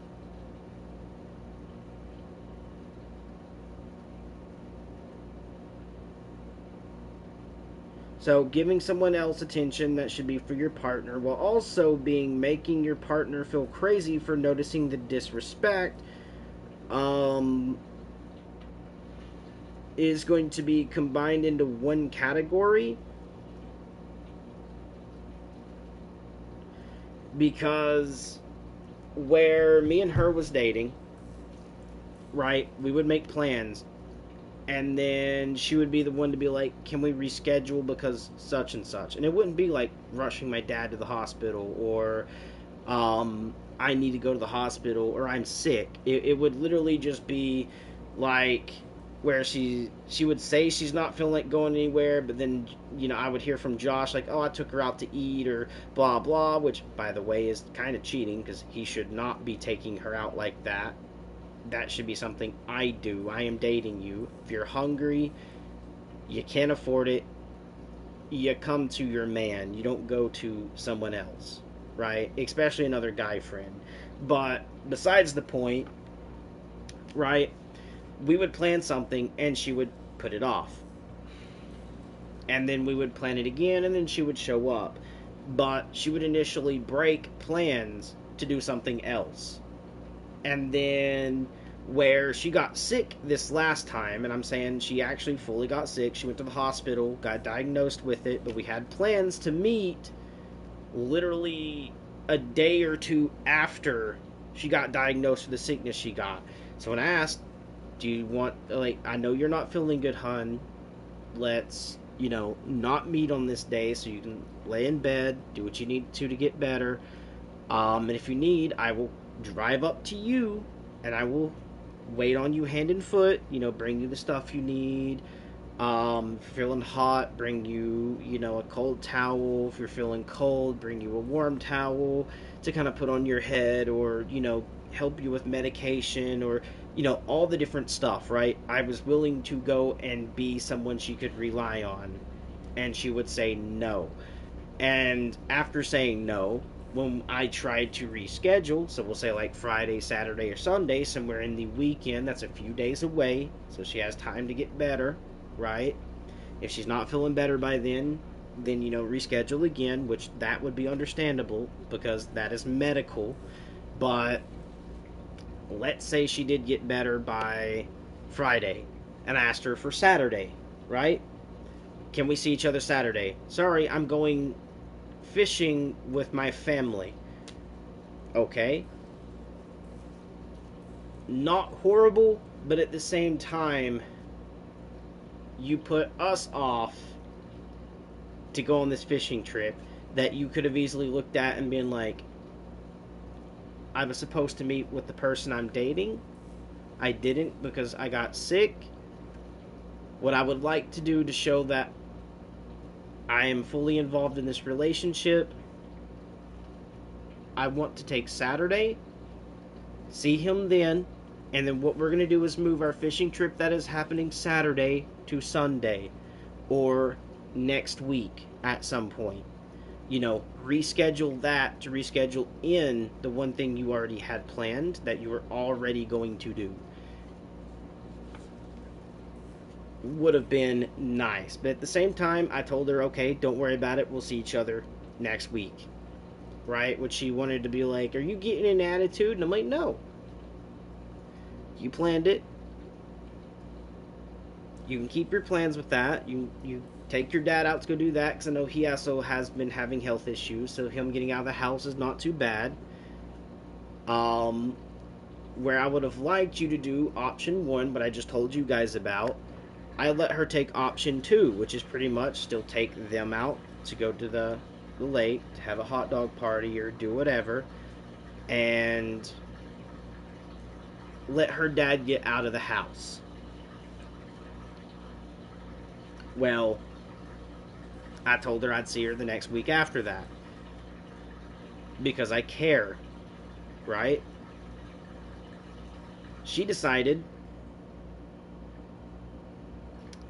So giving someone else attention that should be for your partner, while also being making your partner feel crazy for noticing the disrespect, um, is going to be combined into one category, because where me and her was dating, right, we would make plans, and then she would be the one to be like, can we reschedule because such and such? And it wouldn't be like rushing my dad to the hospital, or I need to go to the hospital, or I'm sick. It would literally just be like where she would say she's not feeling like going anywhere, but then I would hear from Josh like, oh, I took her out to eat, or blah blah, which by the way is kind of cheating because he should not be taking her out like that. That should be something I do. I am dating you. If you're hungry, you can't afford it, you come to your man. You don't go to someone else, right? Especially another guy friend. But besides the point, right? We would plan something and she would put it off. And then we would plan it again and then she would show up. But she would initially break plans to do something else. And then where she got sick this last time, and I'm saying she actually fully got sick. She went to the hospital, got diagnosed with it, but we had plans to meet literally a day or two after she got diagnosed with the sickness she got. So when I asked, do you want, like, I know you're not feeling good, hun. Let's, not meet on this day so you can lay in bed, do what you need to get better. And if you need, I will drive up to you and I will wait on you hand and foot, bring you the stuff you need. If you're feeling hot, bring you, a cold towel. If you're feeling cold, bring you a warm towel to kind of put on your head, or, help you with medication, or, all the different stuff, right? I was willing to go and be someone she could rely on. And she would say no. And after saying no, when I tried to reschedule, so we'll say like Friday, Saturday, or Sunday, somewhere in the weekend, that's a few days away, so she has time to get better, right? If she's not feeling better by then, reschedule again, which that would be understandable because that is medical. But let's say she did get better by Friday, and I asked her for Saturday, right? Can we see each other Saturday? Sorry, I'm going fishing with my family. Okay. Not horrible, but at the same time, you put us off to go on this fishing trip that you could have easily looked at and been like, I was supposed to meet with the person I'm dating. I didn't because I got sick. What I would like to do to show that I am fully involved in this relationship, I want to take Saturday, see him then, and then what we're going to do is move our fishing trip that is happening Saturday to Sunday, or next week at some point. Reschedule that to reschedule in the one thing you already had planned that you were already going to do. Would have been nice. But at the same time, I told her, okay, don't worry about it. We'll see each other next week, right? Which she wanted to be like, are you getting an attitude? And I'm like, no. You planned it. You can keep your plans with that. You take your dad out to go do that, because I know he also has been having health issues, so him getting out of the house is not too bad. Um, where I would have liked you to do option one, but I just told you guys about, I let her take option two, which is pretty much still take them out to go to the lake, to have a hot dog party or do whatever, and let her dad get out of the house. Well, I told her I'd see her the next week after that. Because I care, right? She decided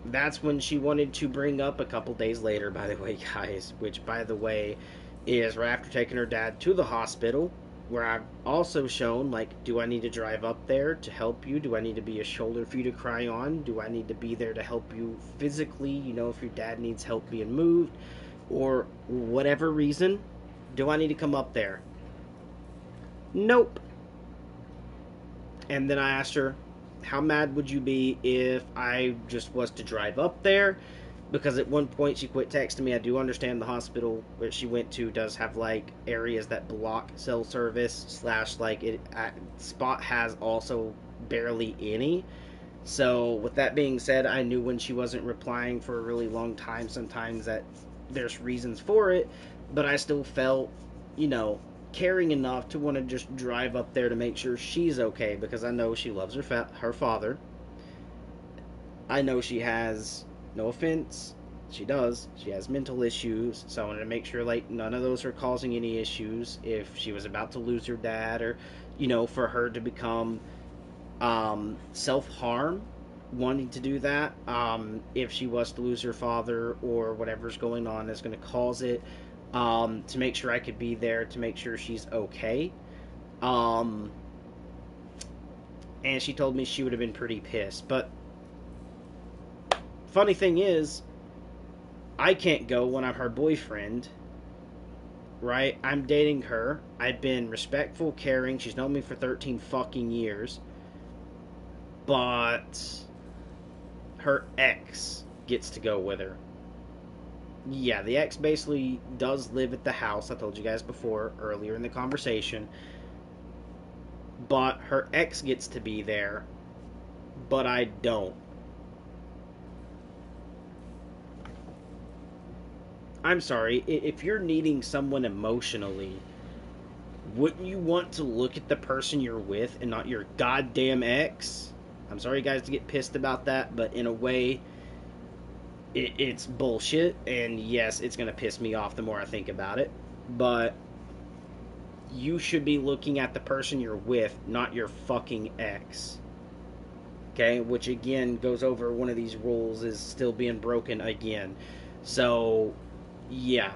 that's when she wanted to bring up a couple days later, by the way, guys, which, by the way, is right after taking her dad to the hospital, where I've also shown, like, do I need to drive up there to help you? Do I need to be a shoulder for you to cry on? Do I need to be there to help you physically, if your dad needs help being moved? Or whatever reason, do I need to come up there? Nope. And then I asked her, how mad would you be if I just was to drive up there? Because at one point she quit texting me. I do understand the hospital where she went to does have like areas that block cell service slash like it Spot has also barely any. So with that being said, I knew when she wasn't replying for a really long time sometimes that there's reasons for it, but I still felt, caring enough to want to just drive up there to make sure she's okay, because I know she loves her father. I know she has, no offense, she does. She has mental issues, so I wanted to make sure like none of those are causing any issues. If she was about to lose her dad, or for her to become self harm, wanting to do that, if she was to lose her father or whatever's going on is going to cause it, to make sure I could be there to make sure she's okay. Um, and she told me she would have been pretty pissed. But funny thing is, I can't go when I'm her boyfriend, right? I'm dating her. I've been respectful, caring. She's known me for 13 fucking years. But her ex gets to go with her. Yeah, the ex basically does live at the house. I told you guys before, earlier in the conversation. But her ex gets to be there, but I don't. I'm sorry, if you're needing someone emotionally, wouldn't you want to look at the person you're with and not your goddamn ex? I'm sorry, guys, to get pissed about that, but in a way, it's bullshit, and yes, it's going to piss me off the more I think about it, but you should be looking at the person you're with, not your fucking ex. Okay, which again goes over one of these rules is still being broken again. So, yeah.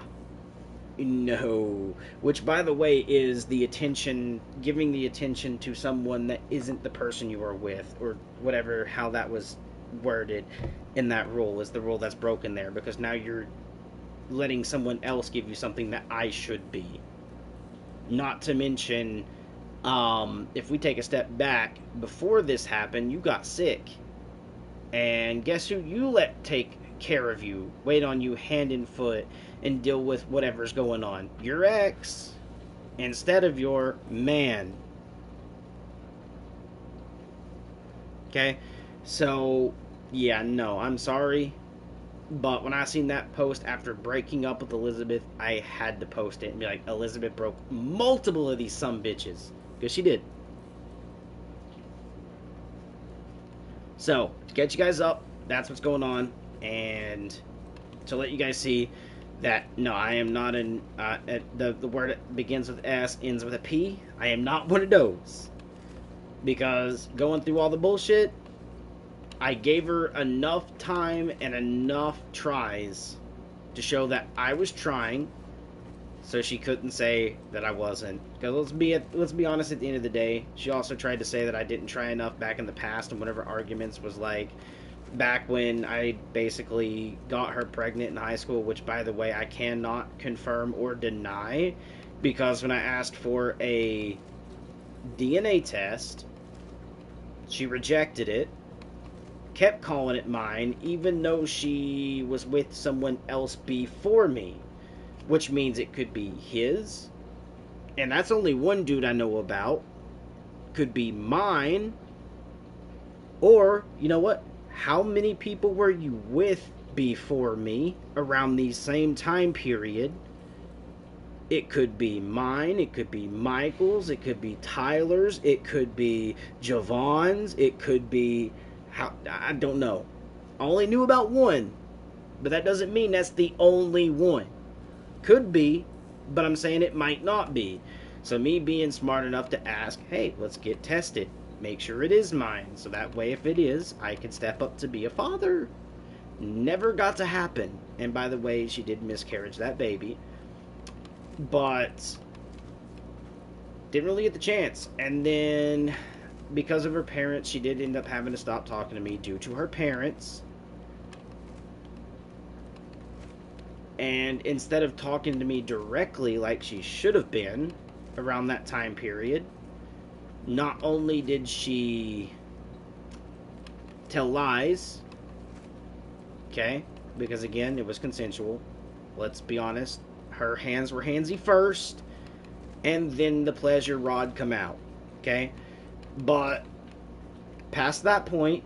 No. Which, by the way, is the attention, giving the attention to someone that isn't the person you are with, or whatever, how that was worded in that rule, is the rule that's broken there, because now you're letting someone else give you something that I should be. Not to mention, if we take a step back, before this happened, you got sick. And guess who you let take care of you, wait on you hand and foot, and deal with whatever's going on? Your ex, instead of your man. Okay? So, yeah, no, I'm sorry. But when I seen that post after breaking up with Elizabeth, I had to post it and be like, Elizabeth broke multiple of these sumbitches. Because she did. So, to get you guys up, that's what's going on. And to let you guys see that, no, I am not the word begins with S, ends with a P. I am not one of those. Because going through all the bullshit, I gave her enough time and enough tries to show that I was trying, so she couldn't say that I wasn't. Because let's be honest, at the end of the day, she also tried to say that I didn't try enough back in the past, and whatever arguments was like, back when I basically got her pregnant in high school, which, by the way, I cannot confirm or deny, because when I asked for a DNA test, she rejected it, kept calling it mine, even though she was with someone else before me, which means it could be his, and that's only one dude I know about. Could be mine, or, you know what? How many people were you with before me around the same time period? It could be mine, it could be Michael's, it could be Tyler's, it could be Javon's, it could be, how, I don't know. I only knew about one, but that doesn't mean that's the only one. Could be, but I'm saying it might not be. So me being smart enough to ask, hey, let's get tested. Make sure it is mine. So that way, if it is, I can step up to be a father. Never got to happen. And by the way, she did miscarriage that baby. But didn't really get the chance. And then because of her parents, she did end up having to stop talking to me due to her parents. And instead of talking to me directly like she should have been around that time period, not only did she tell lies, okay, because again, it was consensual. Let's be honest, her hands were handsy first, and then the pleasure rod come out, okay? But past that point,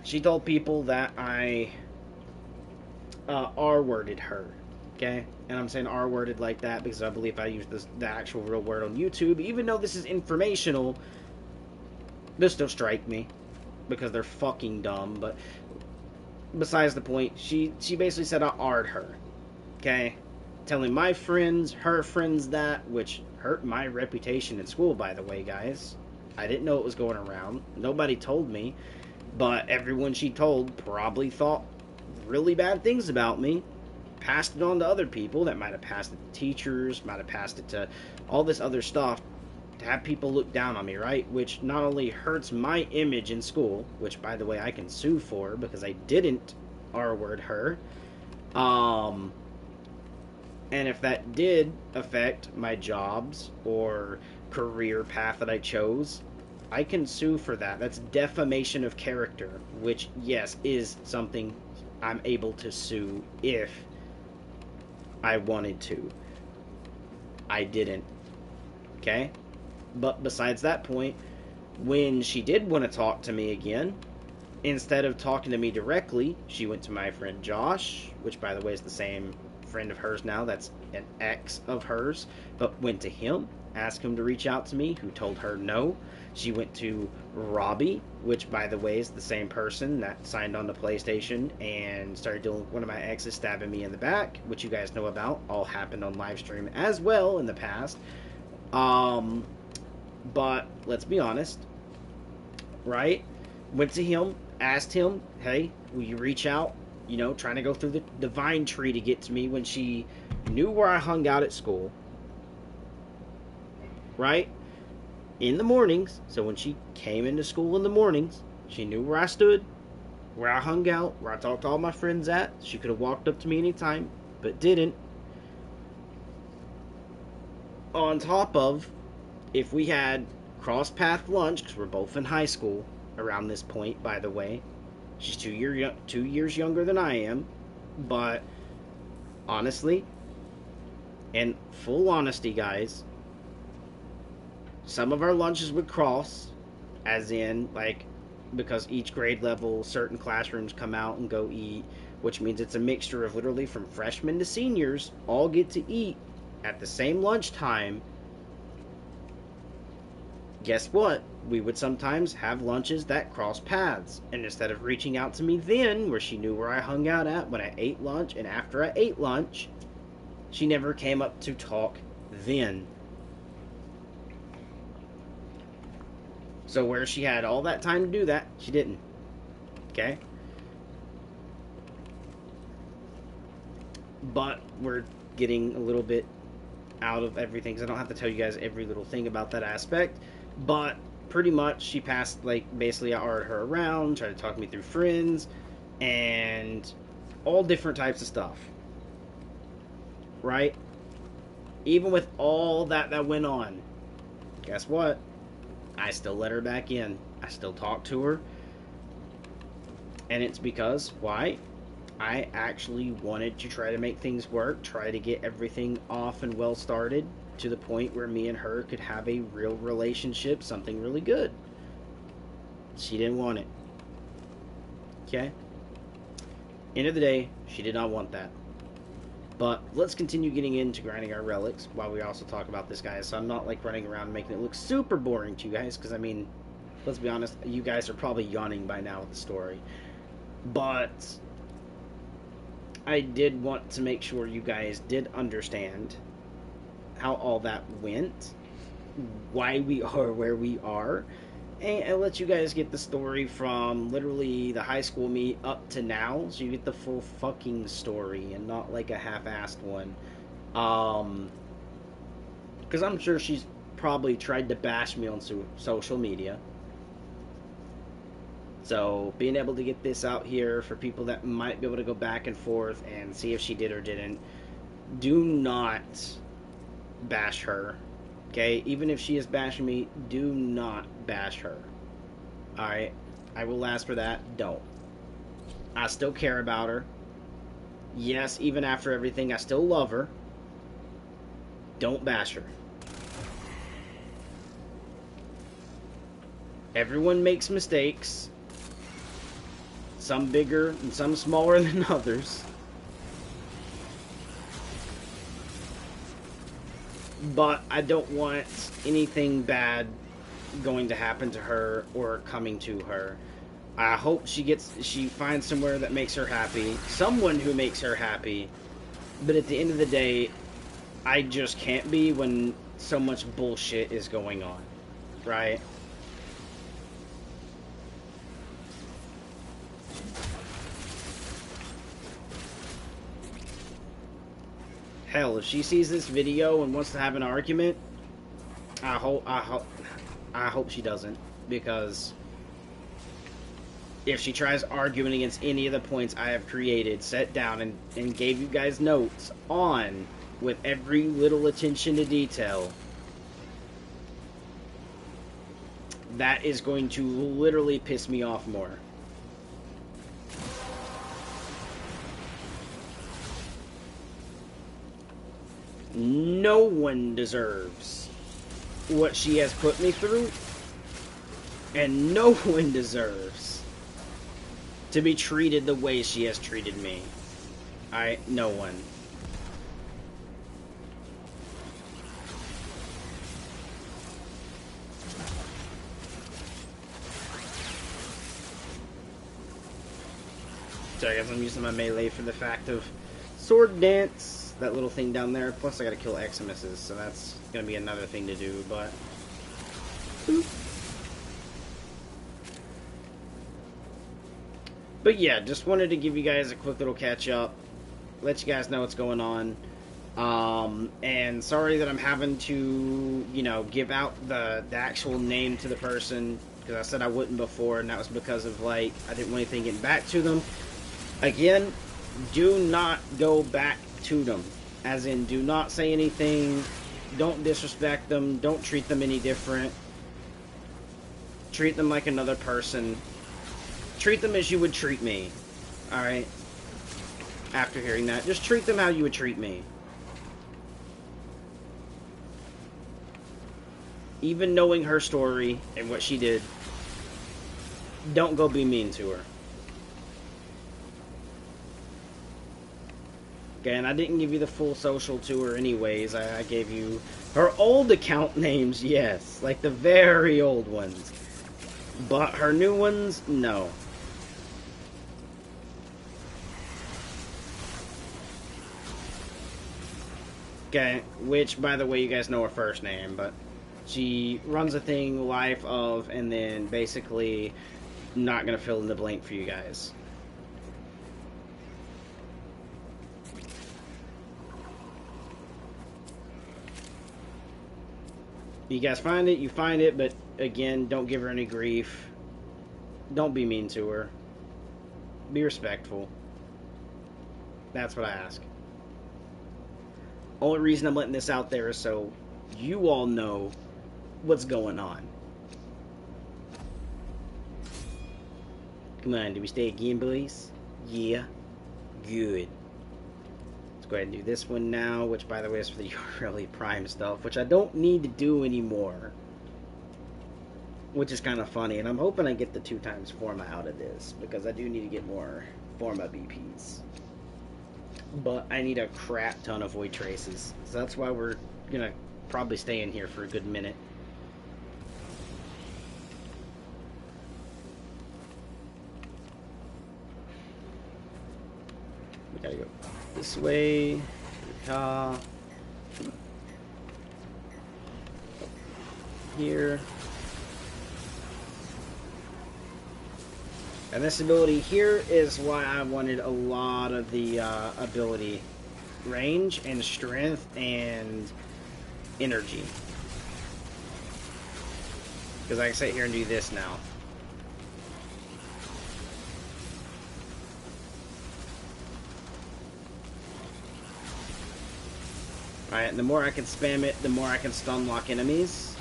she told people that I R-worded her, okay? And I'm saying R-worded like that because I believe I used the actual real word on YouTube. Even though this is informational, they'll still strike me because they're fucking dumb. But besides the point, she basically said I R'd her, okay? Telling my friends, her friends that, which hurt my reputation in school, by the way, guys. I didn't know it was going around. Nobody told me. But everyone she told probably thought really bad things about me, passed it on to other people that might have passed it to teachers, might have passed it to all this other stuff, to have people look down on me, right? Which not only hurts my image in school, which by the way I can sue for because I didn't R-word her, and if that did affect my jobs or career path that I chose, I can sue for that. That's defamation of character, which yes is something I'm able to sue if I wanted to. I didn't. Okay? But besides that point, when she did want to talk to me again, instead of talking to me directly, she went to my friend Josh, which by the way is the same friend of hers now, that's an ex of hers, but went to him, asked him to reach out to me, who told her no. She went to Robbie, which by the way is the same person that signed on to PlayStation and started dealing with one of my exes stabbing me in the back, which you guys know about, all happened on live stream as well in the past. But let's be honest, right? Went to him, asked him, hey, will you reach out? You know, trying to go through the vine tree to get to me when she knew where I hung out at school, right? In the mornings, so when she came into school in the mornings, she knew where I stood, where I hung out, where I talked to all my friends at. She could have walked up to me anytime, but didn't. On top of, if we had cross-path lunch, because we're both in high school around this point, by the way. She's 2 years younger than I am, but honestly, and full honesty, guys, some of our lunches would cross, as in, like, because each grade level, certain classrooms come out and go eat, which means it's a mixture of literally from freshmen to seniors, all get to eat at the same lunchtime. Guess what? We would sometimes have lunches that cross paths. And instead of reaching out to me then, where she knew where I hung out at when I ate lunch and after I ate lunch, she never came up to talk then. So where she had all that time to do that, she didn't. Okay? But we're getting a little bit out of everything, because I don't have to tell you guys every little thing about that aspect. But pretty much she passed, like, basically I ordered her around, tried to talk me through friends, and all different types of stuff, right? Even with all that went on, guess what? I still let her back in. I still talk to her. And it's because, why? I actually wanted to try to make things work, try to get everything off and well started to the point where me and her could have a real relationship, something really good. She didn't want it. Okay? End of the day, she did not want that. But let's continue getting into grinding our relics while we also talk about this, guys. So I'm not like running around making it look super boring to you guys, because I mean, let's be honest, you guys are probably yawning by now with the story. But I did want to make sure you guys did understand how all that went, why we are where we are, and let you guys get the story from literally the high school me up to now, so you get the full fucking story and not like a half-assed one. Because I'm sure she's probably tried to bash me on social media. So being able to get this out here for people that might be able to go back and forth and see if she did or didn't, do not bash her. Okay, even if she is bashing me, do not bash her. Alright, I will ask for that. Don't. I still care about her. Yes, even after everything, I still love her. Don't bash her. Everyone makes mistakes. Some bigger and some smaller than others. But I don't want anything bad going to happen to her or coming to her. I hope she finds somewhere that makes her happy, someone who makes her happy. But at the end of the day, I just can't be when so much bullshit is going on, right? Hell, if she sees this video and wants to have an argument, I hope she doesn't, because if she tries arguing against any of the points I have created, set down, and gave you guys notes on with every little attention to detail, that is going to literally piss me off more. No one deserves what she has put me through, and no one deserves to be treated the way she has treated me. Alright, no one. So I guess I'm using my melee for the fact of sword dance. That little thing down there. Plus I gotta kill Eximuses, so that's gonna be another thing to do, but... But yeah, just wanted to give you guys a quick little catch up. Let you guys know what's going on. And sorry that I'm having to, you know, give out the actual name to the person, because I said I wouldn't before, and that was because of, like, I didn't want anything getting back to them. Again, do not go back to them, as in do not say anything, don't disrespect them, don't treat them any different, treat them like another person, treat them as you would treat me. Alright, after hearing that, just treat them how you would treat me. Even knowing her story and what she did, don't go be mean to her. And I didn't give you the full social to her anyways. I gave you her old account names, yes. Like the very old ones. But her new ones, no. Okay, which, by the way, you guys know her first name, but she runs a thing, Life of, and then basically not going to fill in the blank for you guys. You guys find it, you find it, but again, don't give her any grief. Don't be mean to her. Be respectful. That's what I ask. Only reason I'm letting this out there is so you all know what's going on. Come on, do we stay again, boys? Yeah. Good. Let's go ahead and do this one now, which, by the way, is for the early prime stuff, which I don't need to do anymore. Which is kind of funny, and I'm hoping I get the 2x Forma out of this, because I do need to get more Forma BPs. But I need a crap ton of Void Traces, so that's why we're gonna probably stay in here for a good minute. We gotta go this way. Here. And this ability here is why I wanted a lot of the ability range and strength and energy. Because I can sit here and do this now. Alright, and the more I can spam it, the more I can stun lock enemies.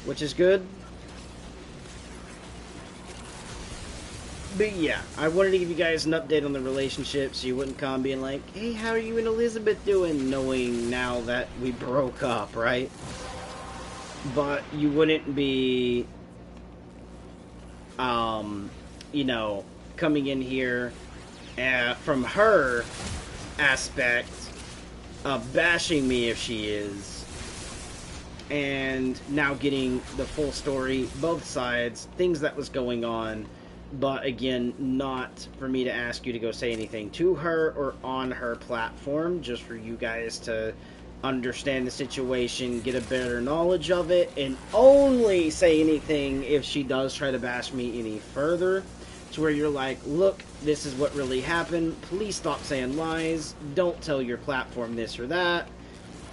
Which is good. But yeah, I wanted to give you guys an update on the relationship so you wouldn't come being like, hey, how are you and Elizabeth doing? Knowing now that we broke up, right? But you wouldn't be, you know, coming in here from her aspect of bashing me if she is, and now getting the full story, both sides, things that was going on. But again, not for me to ask you to go say anything to her or on her platform, just for you guys to understand the situation, get a better knowledge of it, and only say anything if she does try to bash me any further, to where you're like, look, this is what really happened, please stop saying lies, don't tell your platform this or that,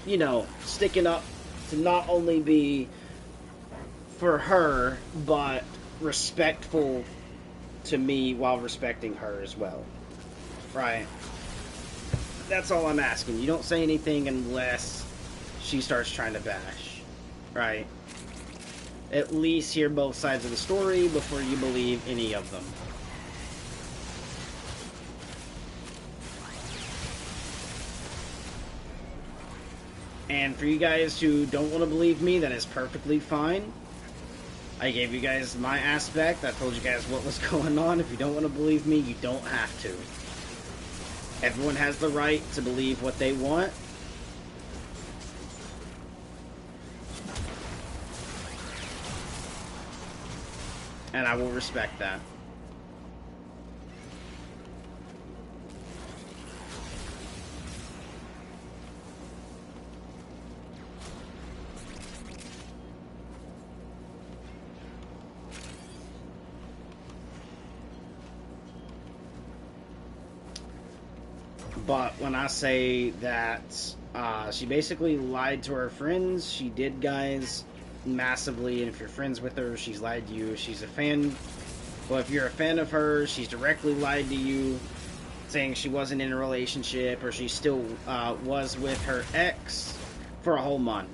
you know, sticking up to not only be for her, but respectful to me while respecting her as well. Right? That's all I'm asking. You don't say anything unless she starts trying to bash. Right? At least hear both sides of the story before you believe any of them. And for you guys who don't want to believe me, that is perfectly fine. I gave you guys my aspect. I told you guys what was going on. If you don't want to believe me, you don't have to. Everyone has the right to believe what they want. And I will respect that. But when I say that she basically lied to her friends, she did, guys, massively. And if you're friends with her, she's lied to you. She's a fan. Well, if you're a fan of her, she's directly lied to you, saying she wasn't in a relationship, or she still was with her ex for a whole month.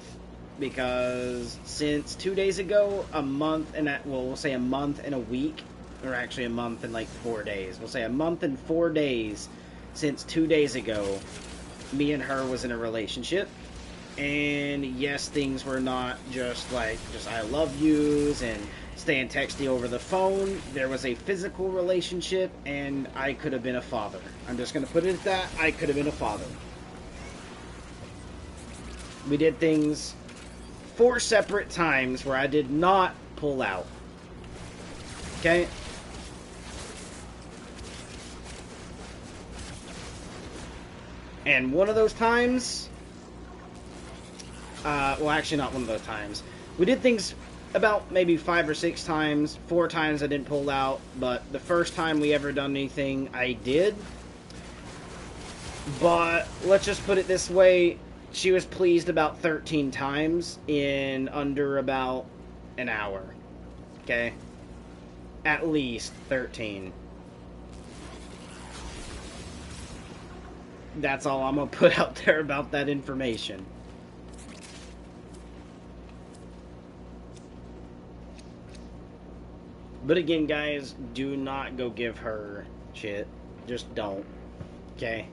Because since 2 days ago, a month and we'll say a month and a week, or actually a month and like 4 days. We'll say a month and 4 days. Since 2 days ago, me and her was in a relationship, and yes, things were not just like I love yous and staying texty over the phone. There was a physical relationship, and I could have been a father. I'm just going to put it at that. I could have been a father. We did things 4 separate times where I did not pull out. Okay? And one of those times, well, actually not one of those times. We did things about maybe 5 or 6 times. 4 times I didn't pull out, but the first time we ever done anything, I did. But let's just put it this way, She was pleased about 13 times in under about an hour. Okay? At least 13. That's all I'm going to put out there about that information. But again, guys, do not go give her shit. Just don't. Okay?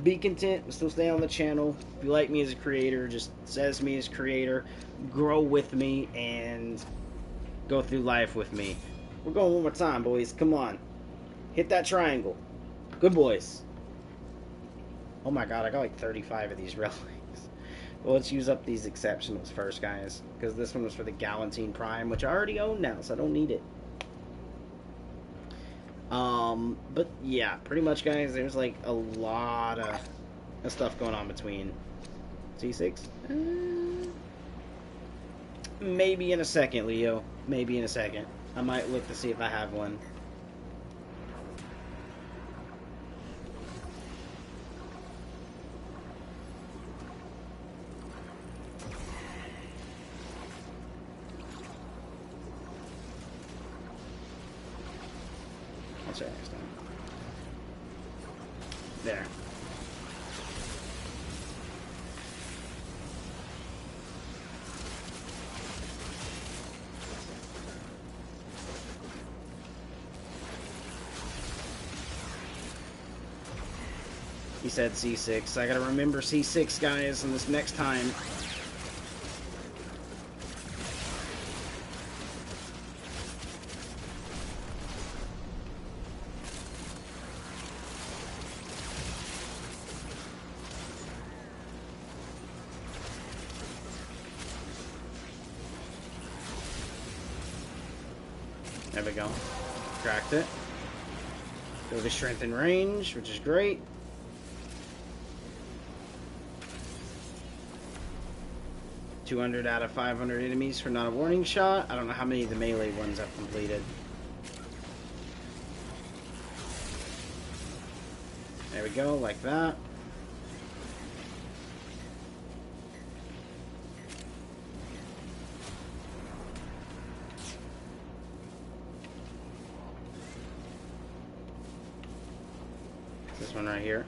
Be content, still stay on the channel. If you like me as a creator, just says me as creator. Grow with me and go through life with me. We're going one more time, boys. Come on. Hit that triangle. Good boys. Oh my god, I got like 35 of these relics. Well, let's use up these exceptionals first, guys. Because this one was for the Galantine Prime, which I already own now, so I don't need it. But yeah, pretty much, guys, there's like a lot of stuff going on between C6. Maybe in a second, Leo. Maybe in a second. I might look to see if I have one. I'll check next time. There. He said C6. I gotta remember C6, guys, and this next time. There we go. Cracked it. Go to strength and range, which is great. $200 out of 500 enemies for not a warning shot. I don't know how many of the melee ones I've completed. There we go, like that. This one right here.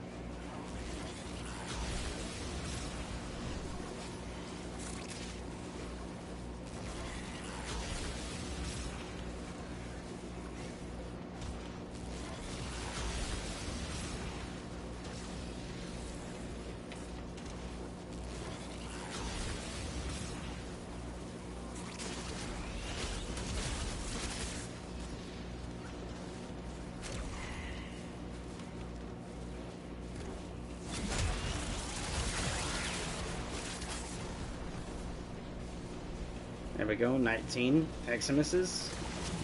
There we go, 19 Eximuses.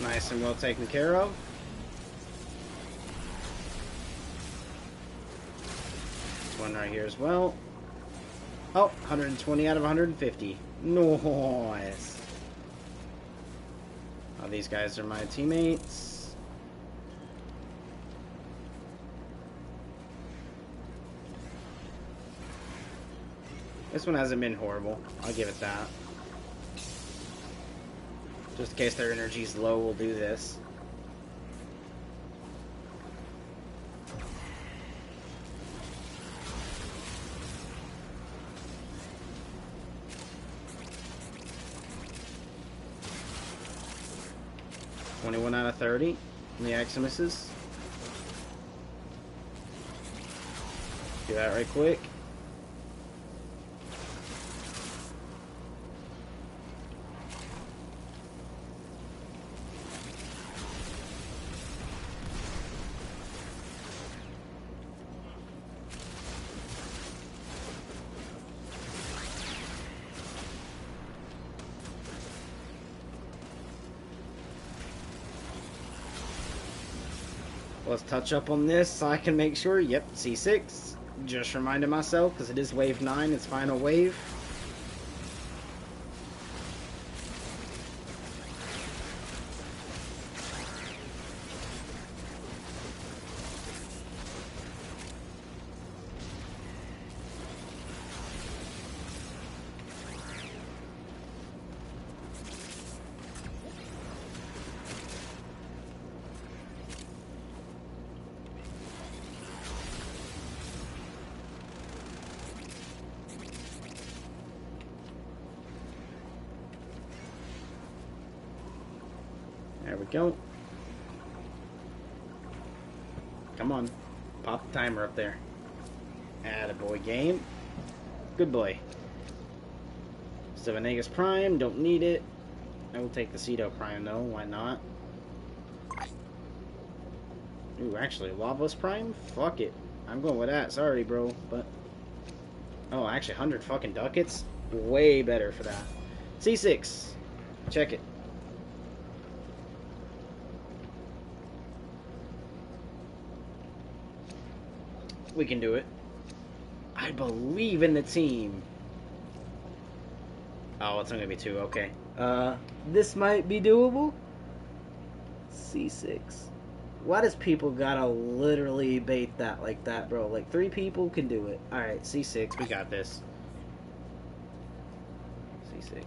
Nice and well taken care of. This one right here as well. Oh, 120 out of 150. Nice. Oh, these guys are my teammates. This one hasn't been horrible. I'll give it that. Just in case their energy's low, we'll do this. $21 out of 30 in the Eximuses. Do that right quick. Let's touch up on this so I can make sure. Yep, C6. Just reminded myself because it is wave 9, its final wave. There we go. Come on. Pop the timer up there. Attaboy game. Good boy. Sevenegas Prime, don't need it. I will take the Cedo Prime though, why not? Ooh, actually, Lavos Prime? Fuck it. I'm going with that. Sorry, bro, but... Oh, actually, 100 fucking ducats? Way better for that. C6. Check it. We can do it. I believe in the team. Oh, it's only gonna be 2, okay. This might be doable. C6. Why does people gotta literally bait that like that, bro? Like, 3 people can do it. Alright, C6, we got this. C6.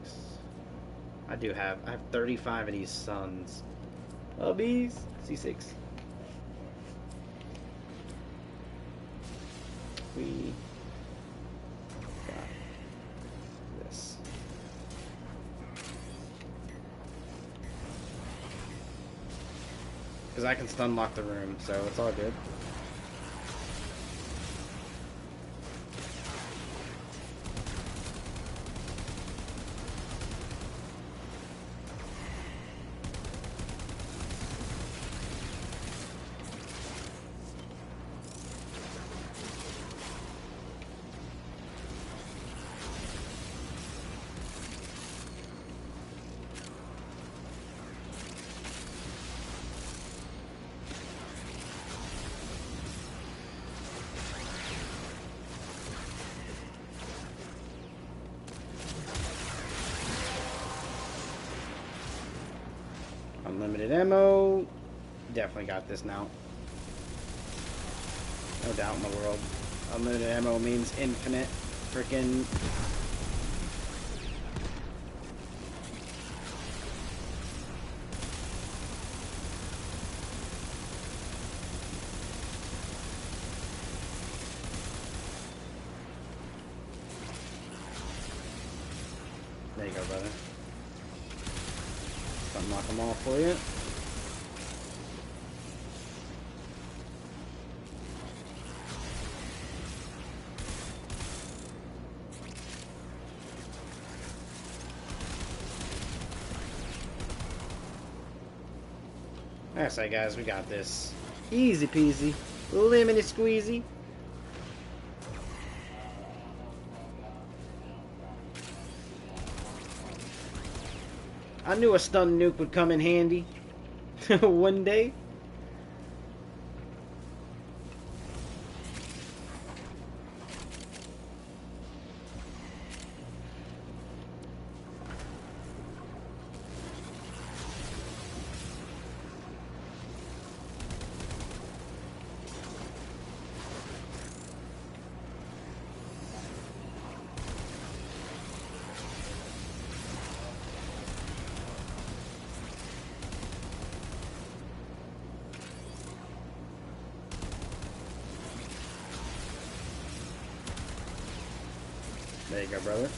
I have 35 of these sons. Hubbies. C6. We got this. Because I can stun lock the room, so it's all good. Unlimited ammo. Definitely got this now. No doubt in the world. Unlimited ammo means infinite freaking... There you go, brother. Unlock them all for you. That's right, guys. We got this. Easy peasy. Lemony squeezy. I knew a stun nuke would come in handy one day. There you go, brother.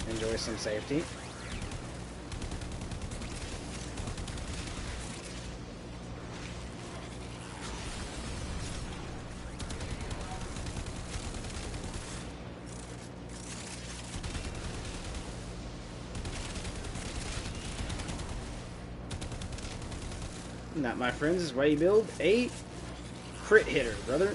Enjoy some safety. And that, my friends, is why you build a crit hitter, brother.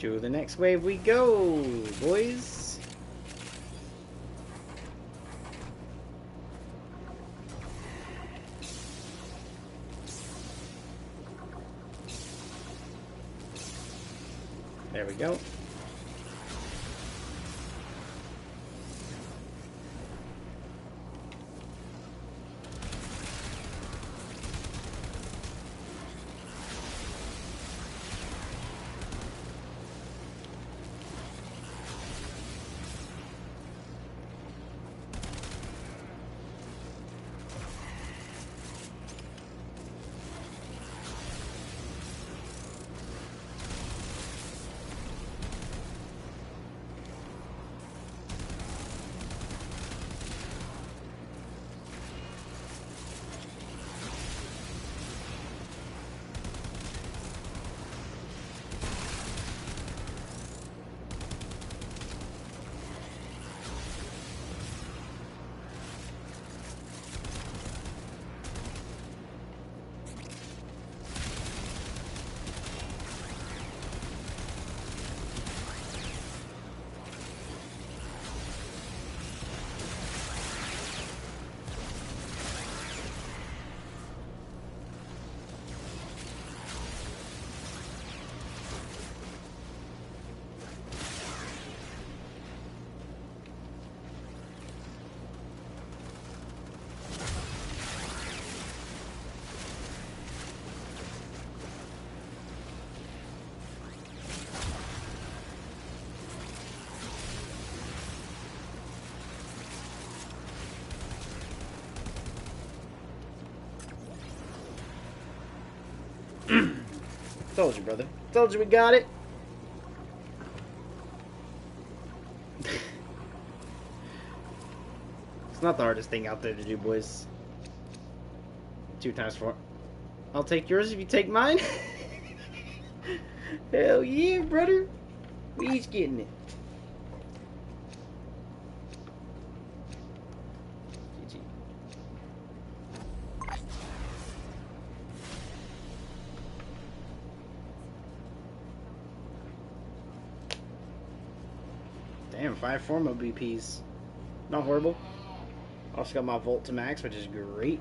To the next wave we go, boys. There we go. Told you, brother. Told you we got it. It's not the hardest thing out there to do, boys. 2 times 4. I'll take yours if you take mine. Hell yeah, brother. We each getting it. GG. Damn, 5 Formo BPs. Not horrible. Also got my Volt to max, which is great.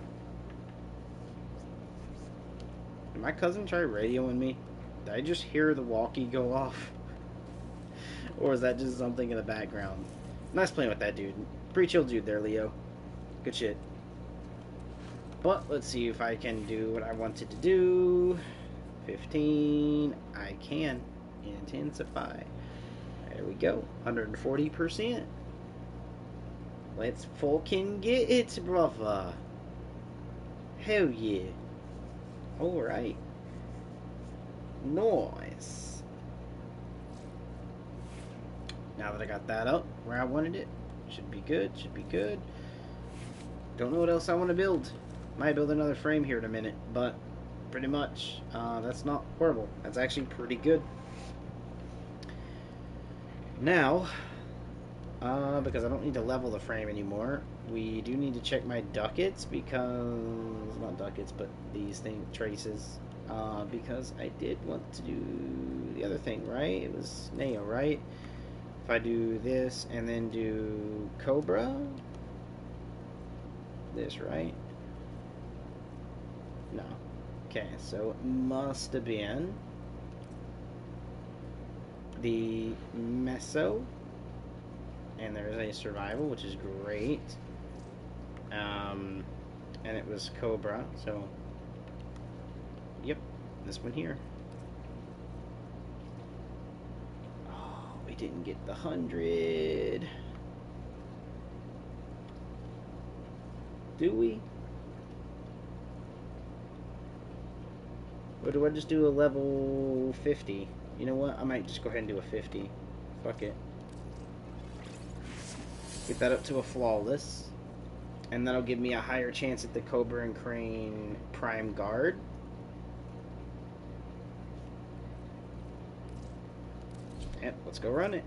Did my cousin try radioing me? Did I just hear the walkie go off? Or is that just something in the background? Nice playing with that dude. Pretty chill dude there, Leo. Good shit. But let's see if I can do what I wanted to do. 15. I can intensify. There we go. 140%. Let's fucking get it, brother. Hell yeah. Alright. Nice. Now that I got that up where I wanted it, should be good, should be good. Don't know what else I want to build. Might build another frame here in a minute, but pretty much, that's not horrible. That's actually pretty good. Now, because I don't need to level the frame anymore, we do need to check my ducats because, not ducats, but these traces, because I did want to do the other thing, right? It was Neo, right? If I do this and then do Cobra, this, right? No. Okay, so it must have been the Meso, and there's a survival, which is great. And it was Cobra, so yep, this one here. Oh, we didn't get the 100. Do we? Or do I just do a level 50? You know what? I might just go ahead and do a 50. Fuck it. Get that up to a flawless. And that'll give me a higher chance at the Cobra and Crane Prime Guard. Yep, let's go run it.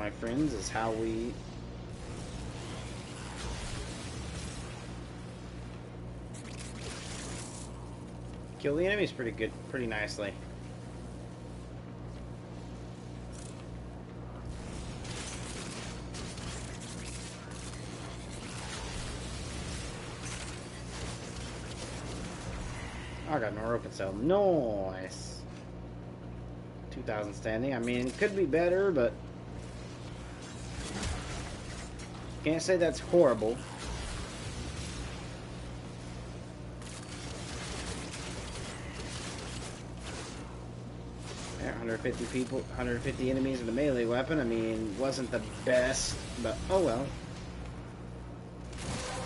my friends, is how we kill the enemies pretty nicely. I got no open cell. Nice. 2,000 standing. I mean, it could be better, but can't say that's horrible. Yeah, 150 people, 150 enemies with a melee weapon. I mean, wasn't the best, but oh well.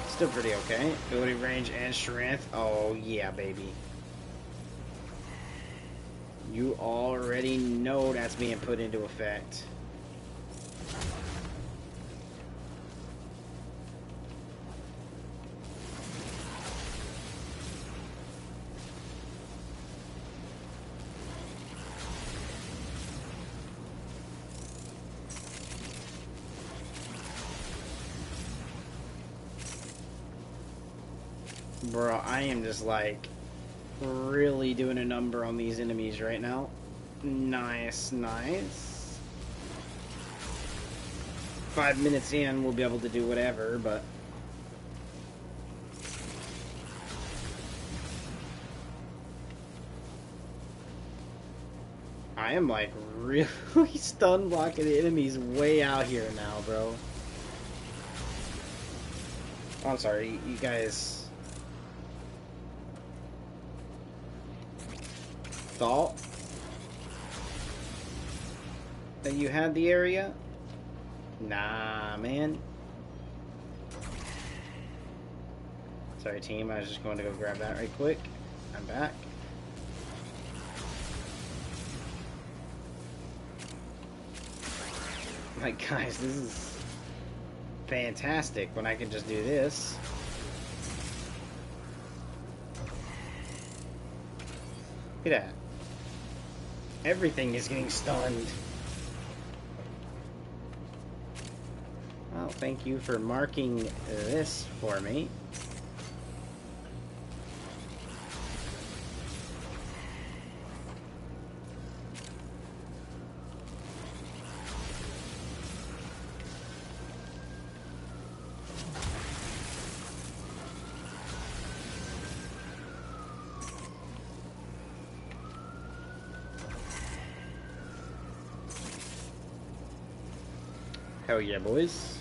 Still pretty okay. Ability range and strength. Oh yeah, baby. You already know that's being put into effect. Bro, I am just like really doing a number on these enemies right now. Nice, nice. 5 minutes in, we'll be able to do whatever, but I am like really stun blocking the enemies way out here now, bro. Oh, I'm sorry, you guys thought that you had the area? Nah, man. Sorry, team. I was just going to go grab that right quick. I'm back. Like, guys, this is fantastic when I can just do this. Look at that. Everything is getting stunned. Well, thank you for marking this for me. Hell yeah, boys.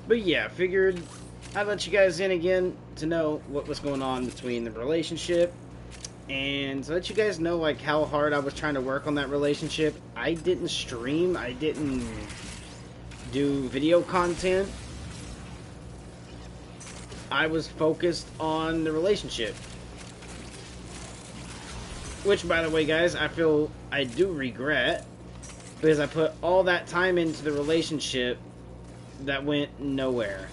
But yeah, figured I'd let you guys in again to know what was going on between the relationship, and to let you guys know like how hard I was trying to work on that relationship. I didn't stream, I didn't do video content. I was focused on the relationship. Which, by the way, guys, I feel I do regret, because I put all that time into the relationship that went nowhere.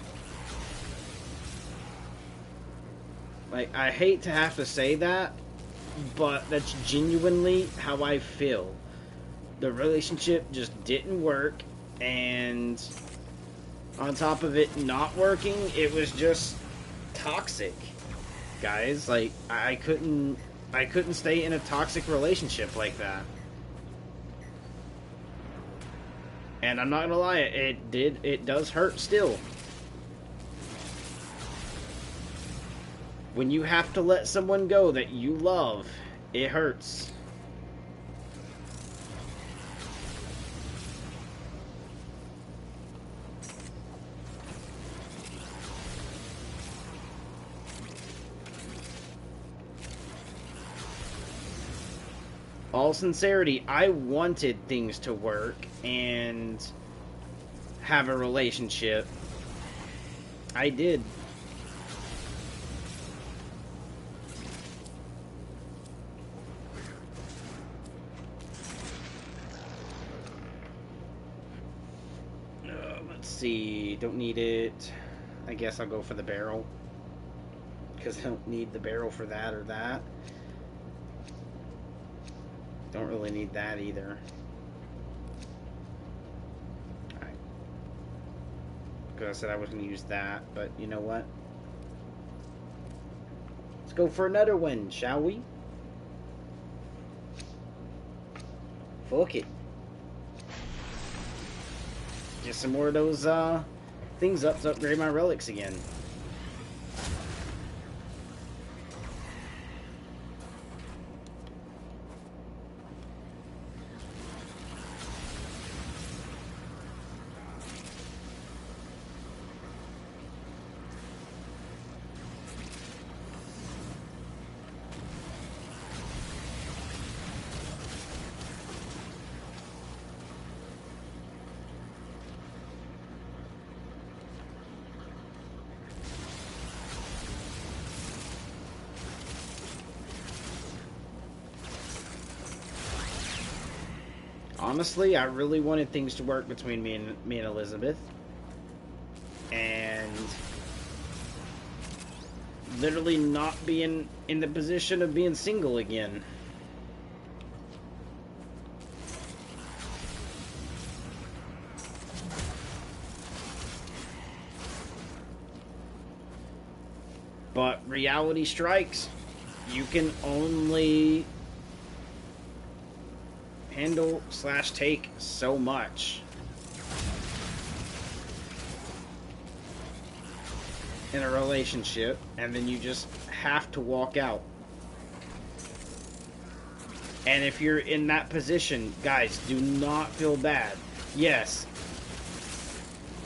Like, I hate to have to say that, but that's genuinely how I feel. The relationship just didn't work, and on top of it not working, it was just toxic, guys. Like, I couldn't stay in a toxic relationship like that. And I'm not gonna lie, it does hurt still. When you have to let someone go that you love, it hurts. All sincerity, I wanted things to work and have a relationship. I did. see. Don't need it. I guess I'll go for the barrel. Because I don't need the barrel for that or that. Don't really need that either. Alright. Because I said I was going to use that, but you know what? Let's go for another one, shall we? Fuck it. Get some more of those things up to upgrade my relics again. Honestly, I really wanted things to work between me and Elizabeth. And literally not being in the position of being single again. But reality strikes. You can only handle / take so much in a relationship, and then you just have to walk out. And if you're in that position, guys, do not feel bad. Yes,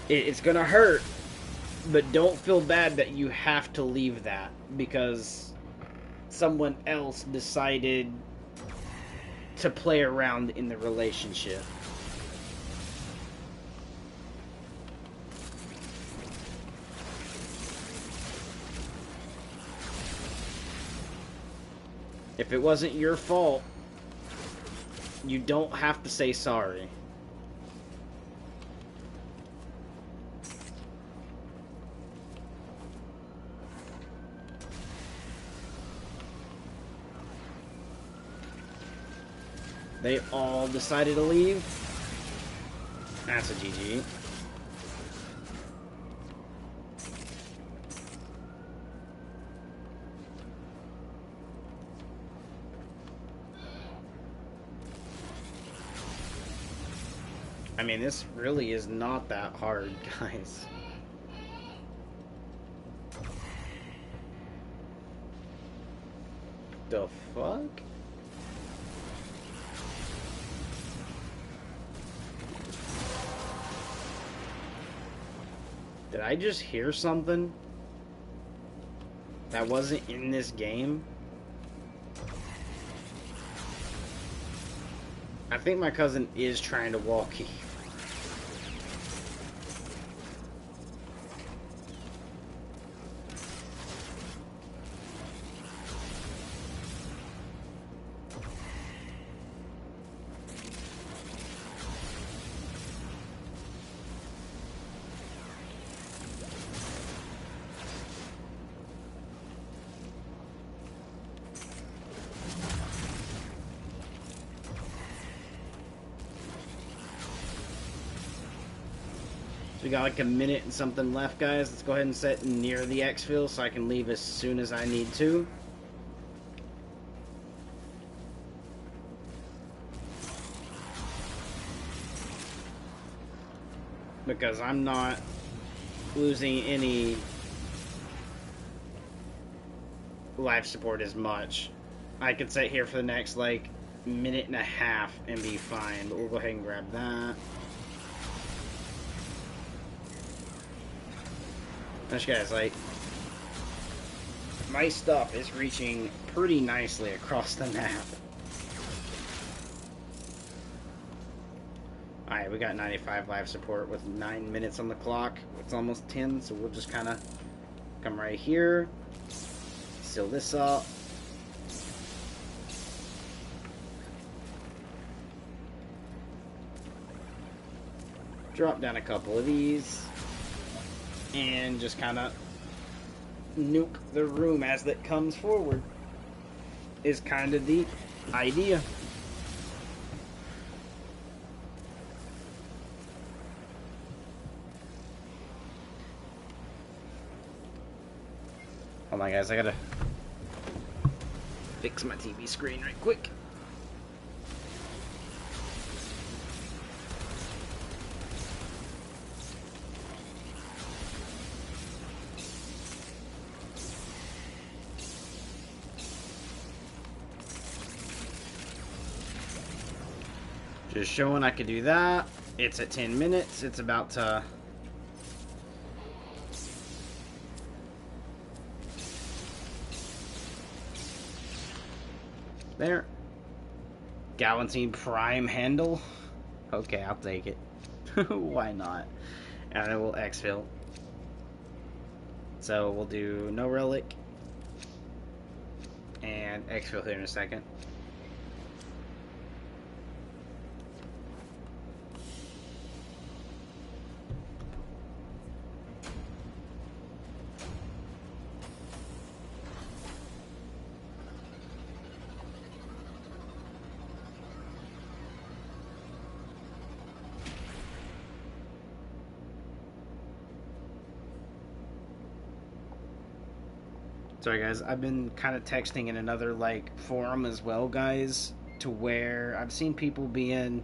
it's gonna hurt, but don't feel bad that you have to leave that because someone else decided to play around in the relationship. If it wasn't your fault, you don't have to say sorry. They all decided to leave. That's a GG. I mean, this really is not that hard, guys. The fuck? Did I just hear something that wasn't in this game? I think my cousin is trying to walkie. We got like a minute and something left, guys. Let's go ahead and set near the exfil so I can leave as soon as I need to. Because I'm not losing any life support as much. I could sit here for the next like minute and a half and be fine, but we'll go ahead and grab that. Gosh, guys, like, my stuff is reaching pretty nicely across the map. Alright, we got 95 life support with 9 minutes on the clock. It's almost 10, so we'll just kind of come right here, seal this up. Drop down a couple of these. and just kind of nuke the room as that comes forward is kind of the idea. Hold on, guys. I gotta fix my TV screen right quick. Just showing I could do that. It's at 10 minutes. It's about to... There. Galantine Prime handle. Okay, I'll take it. Why not? And then we'll exfil. So we'll do no relic and exfil here in a second. Sorry guys, I've been kind of texting in another like forum as well, guys, to where I've seen people being,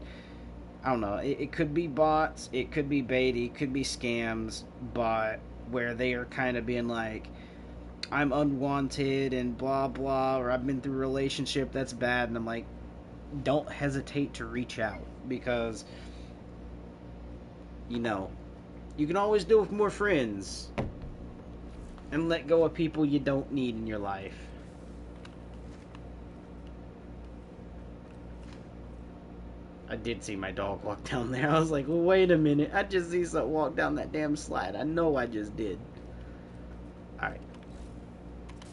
I don't know, it could be bots, it could be bait, it could be scams, but where they are kind of being like, I'm unwanted and blah blah, or I've been through a relationship that's bad, and I'm like, don't hesitate to reach out, because, you know, you can always do with more friends and let go of people you don't need in your life. I did see my dog walk down there. I was like, well, wait a minute. I just see something walk down that damn slide. I know I just did. Alright.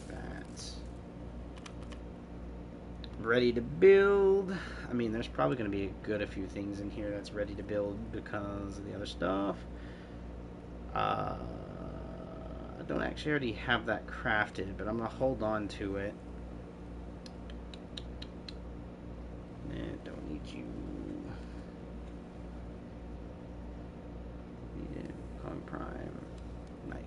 That's ready to build. I mean, there's probably going to be a few things in here that's ready to build because of the other stuff. I don't actually already have that crafted, but I'm going to hold on to it. Don't need you. Need it. Kong Prime. Nice.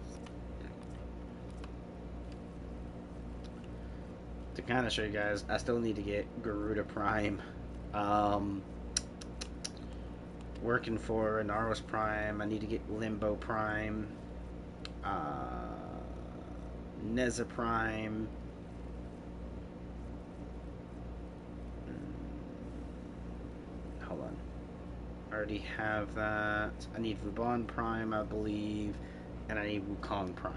To kind of show you guys, I still need to get Garuda Prime. Working for Naros Prime. I need to get Limbo Prime. Neza Prime. Hold on. I already have that. I need Vuban Prime, I believe. And I need Wukong Prime.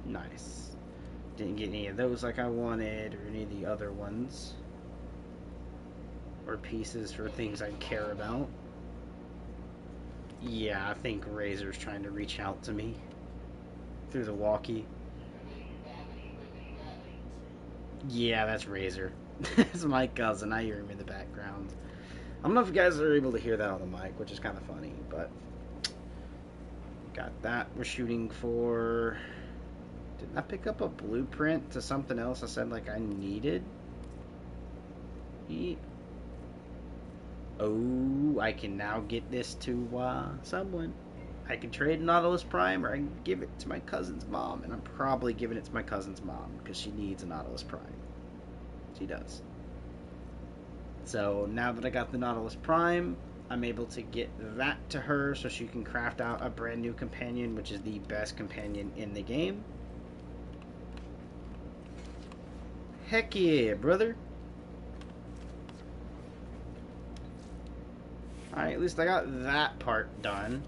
Nice. Didn't get any of those like I wanted, or any of the other ones. Or pieces for things I care about. Yeah, I think Razor's trying to reach out to me through the walkie. Yeah, that's Razor. It's my cousin. I hear him in the background. I don't know if you guys are able to hear that on the mic, which is kind of funny, but got that. We're shooting for... Didn't I pick up a blueprint to something else I said like I needed? Oh, I can now get this to someone. I can trade Nautilus Prime, or I can give it to my cousin's mom, and I'm probably giving it to my cousin's mom because she needs a Nautilus Prime. She does. So now that I got the Nautilus Prime, I'm able to get that to her so she can craft out a brand new companion, which is the best companion in the game. Heck yeah, brother. Alright, at least I got that part done.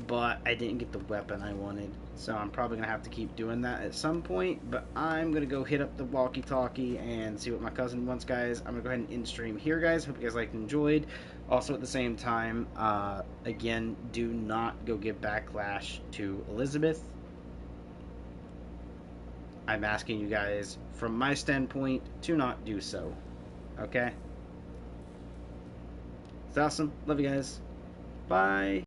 But I didn't get the weapon I wanted. So I'm probably going to have to keep doing that at some point. But I'm going to go hit up the walkie-talkie and see what my cousin wants, guys. I'm going to go ahead and end stream here, guys. Hope you guys liked and enjoyed. Also, at the same time, again, do not go give backlash to Elizabeth. I'm asking you guys, from my standpoint, to not do so. Okay? It's awesome. Love you guys. Bye.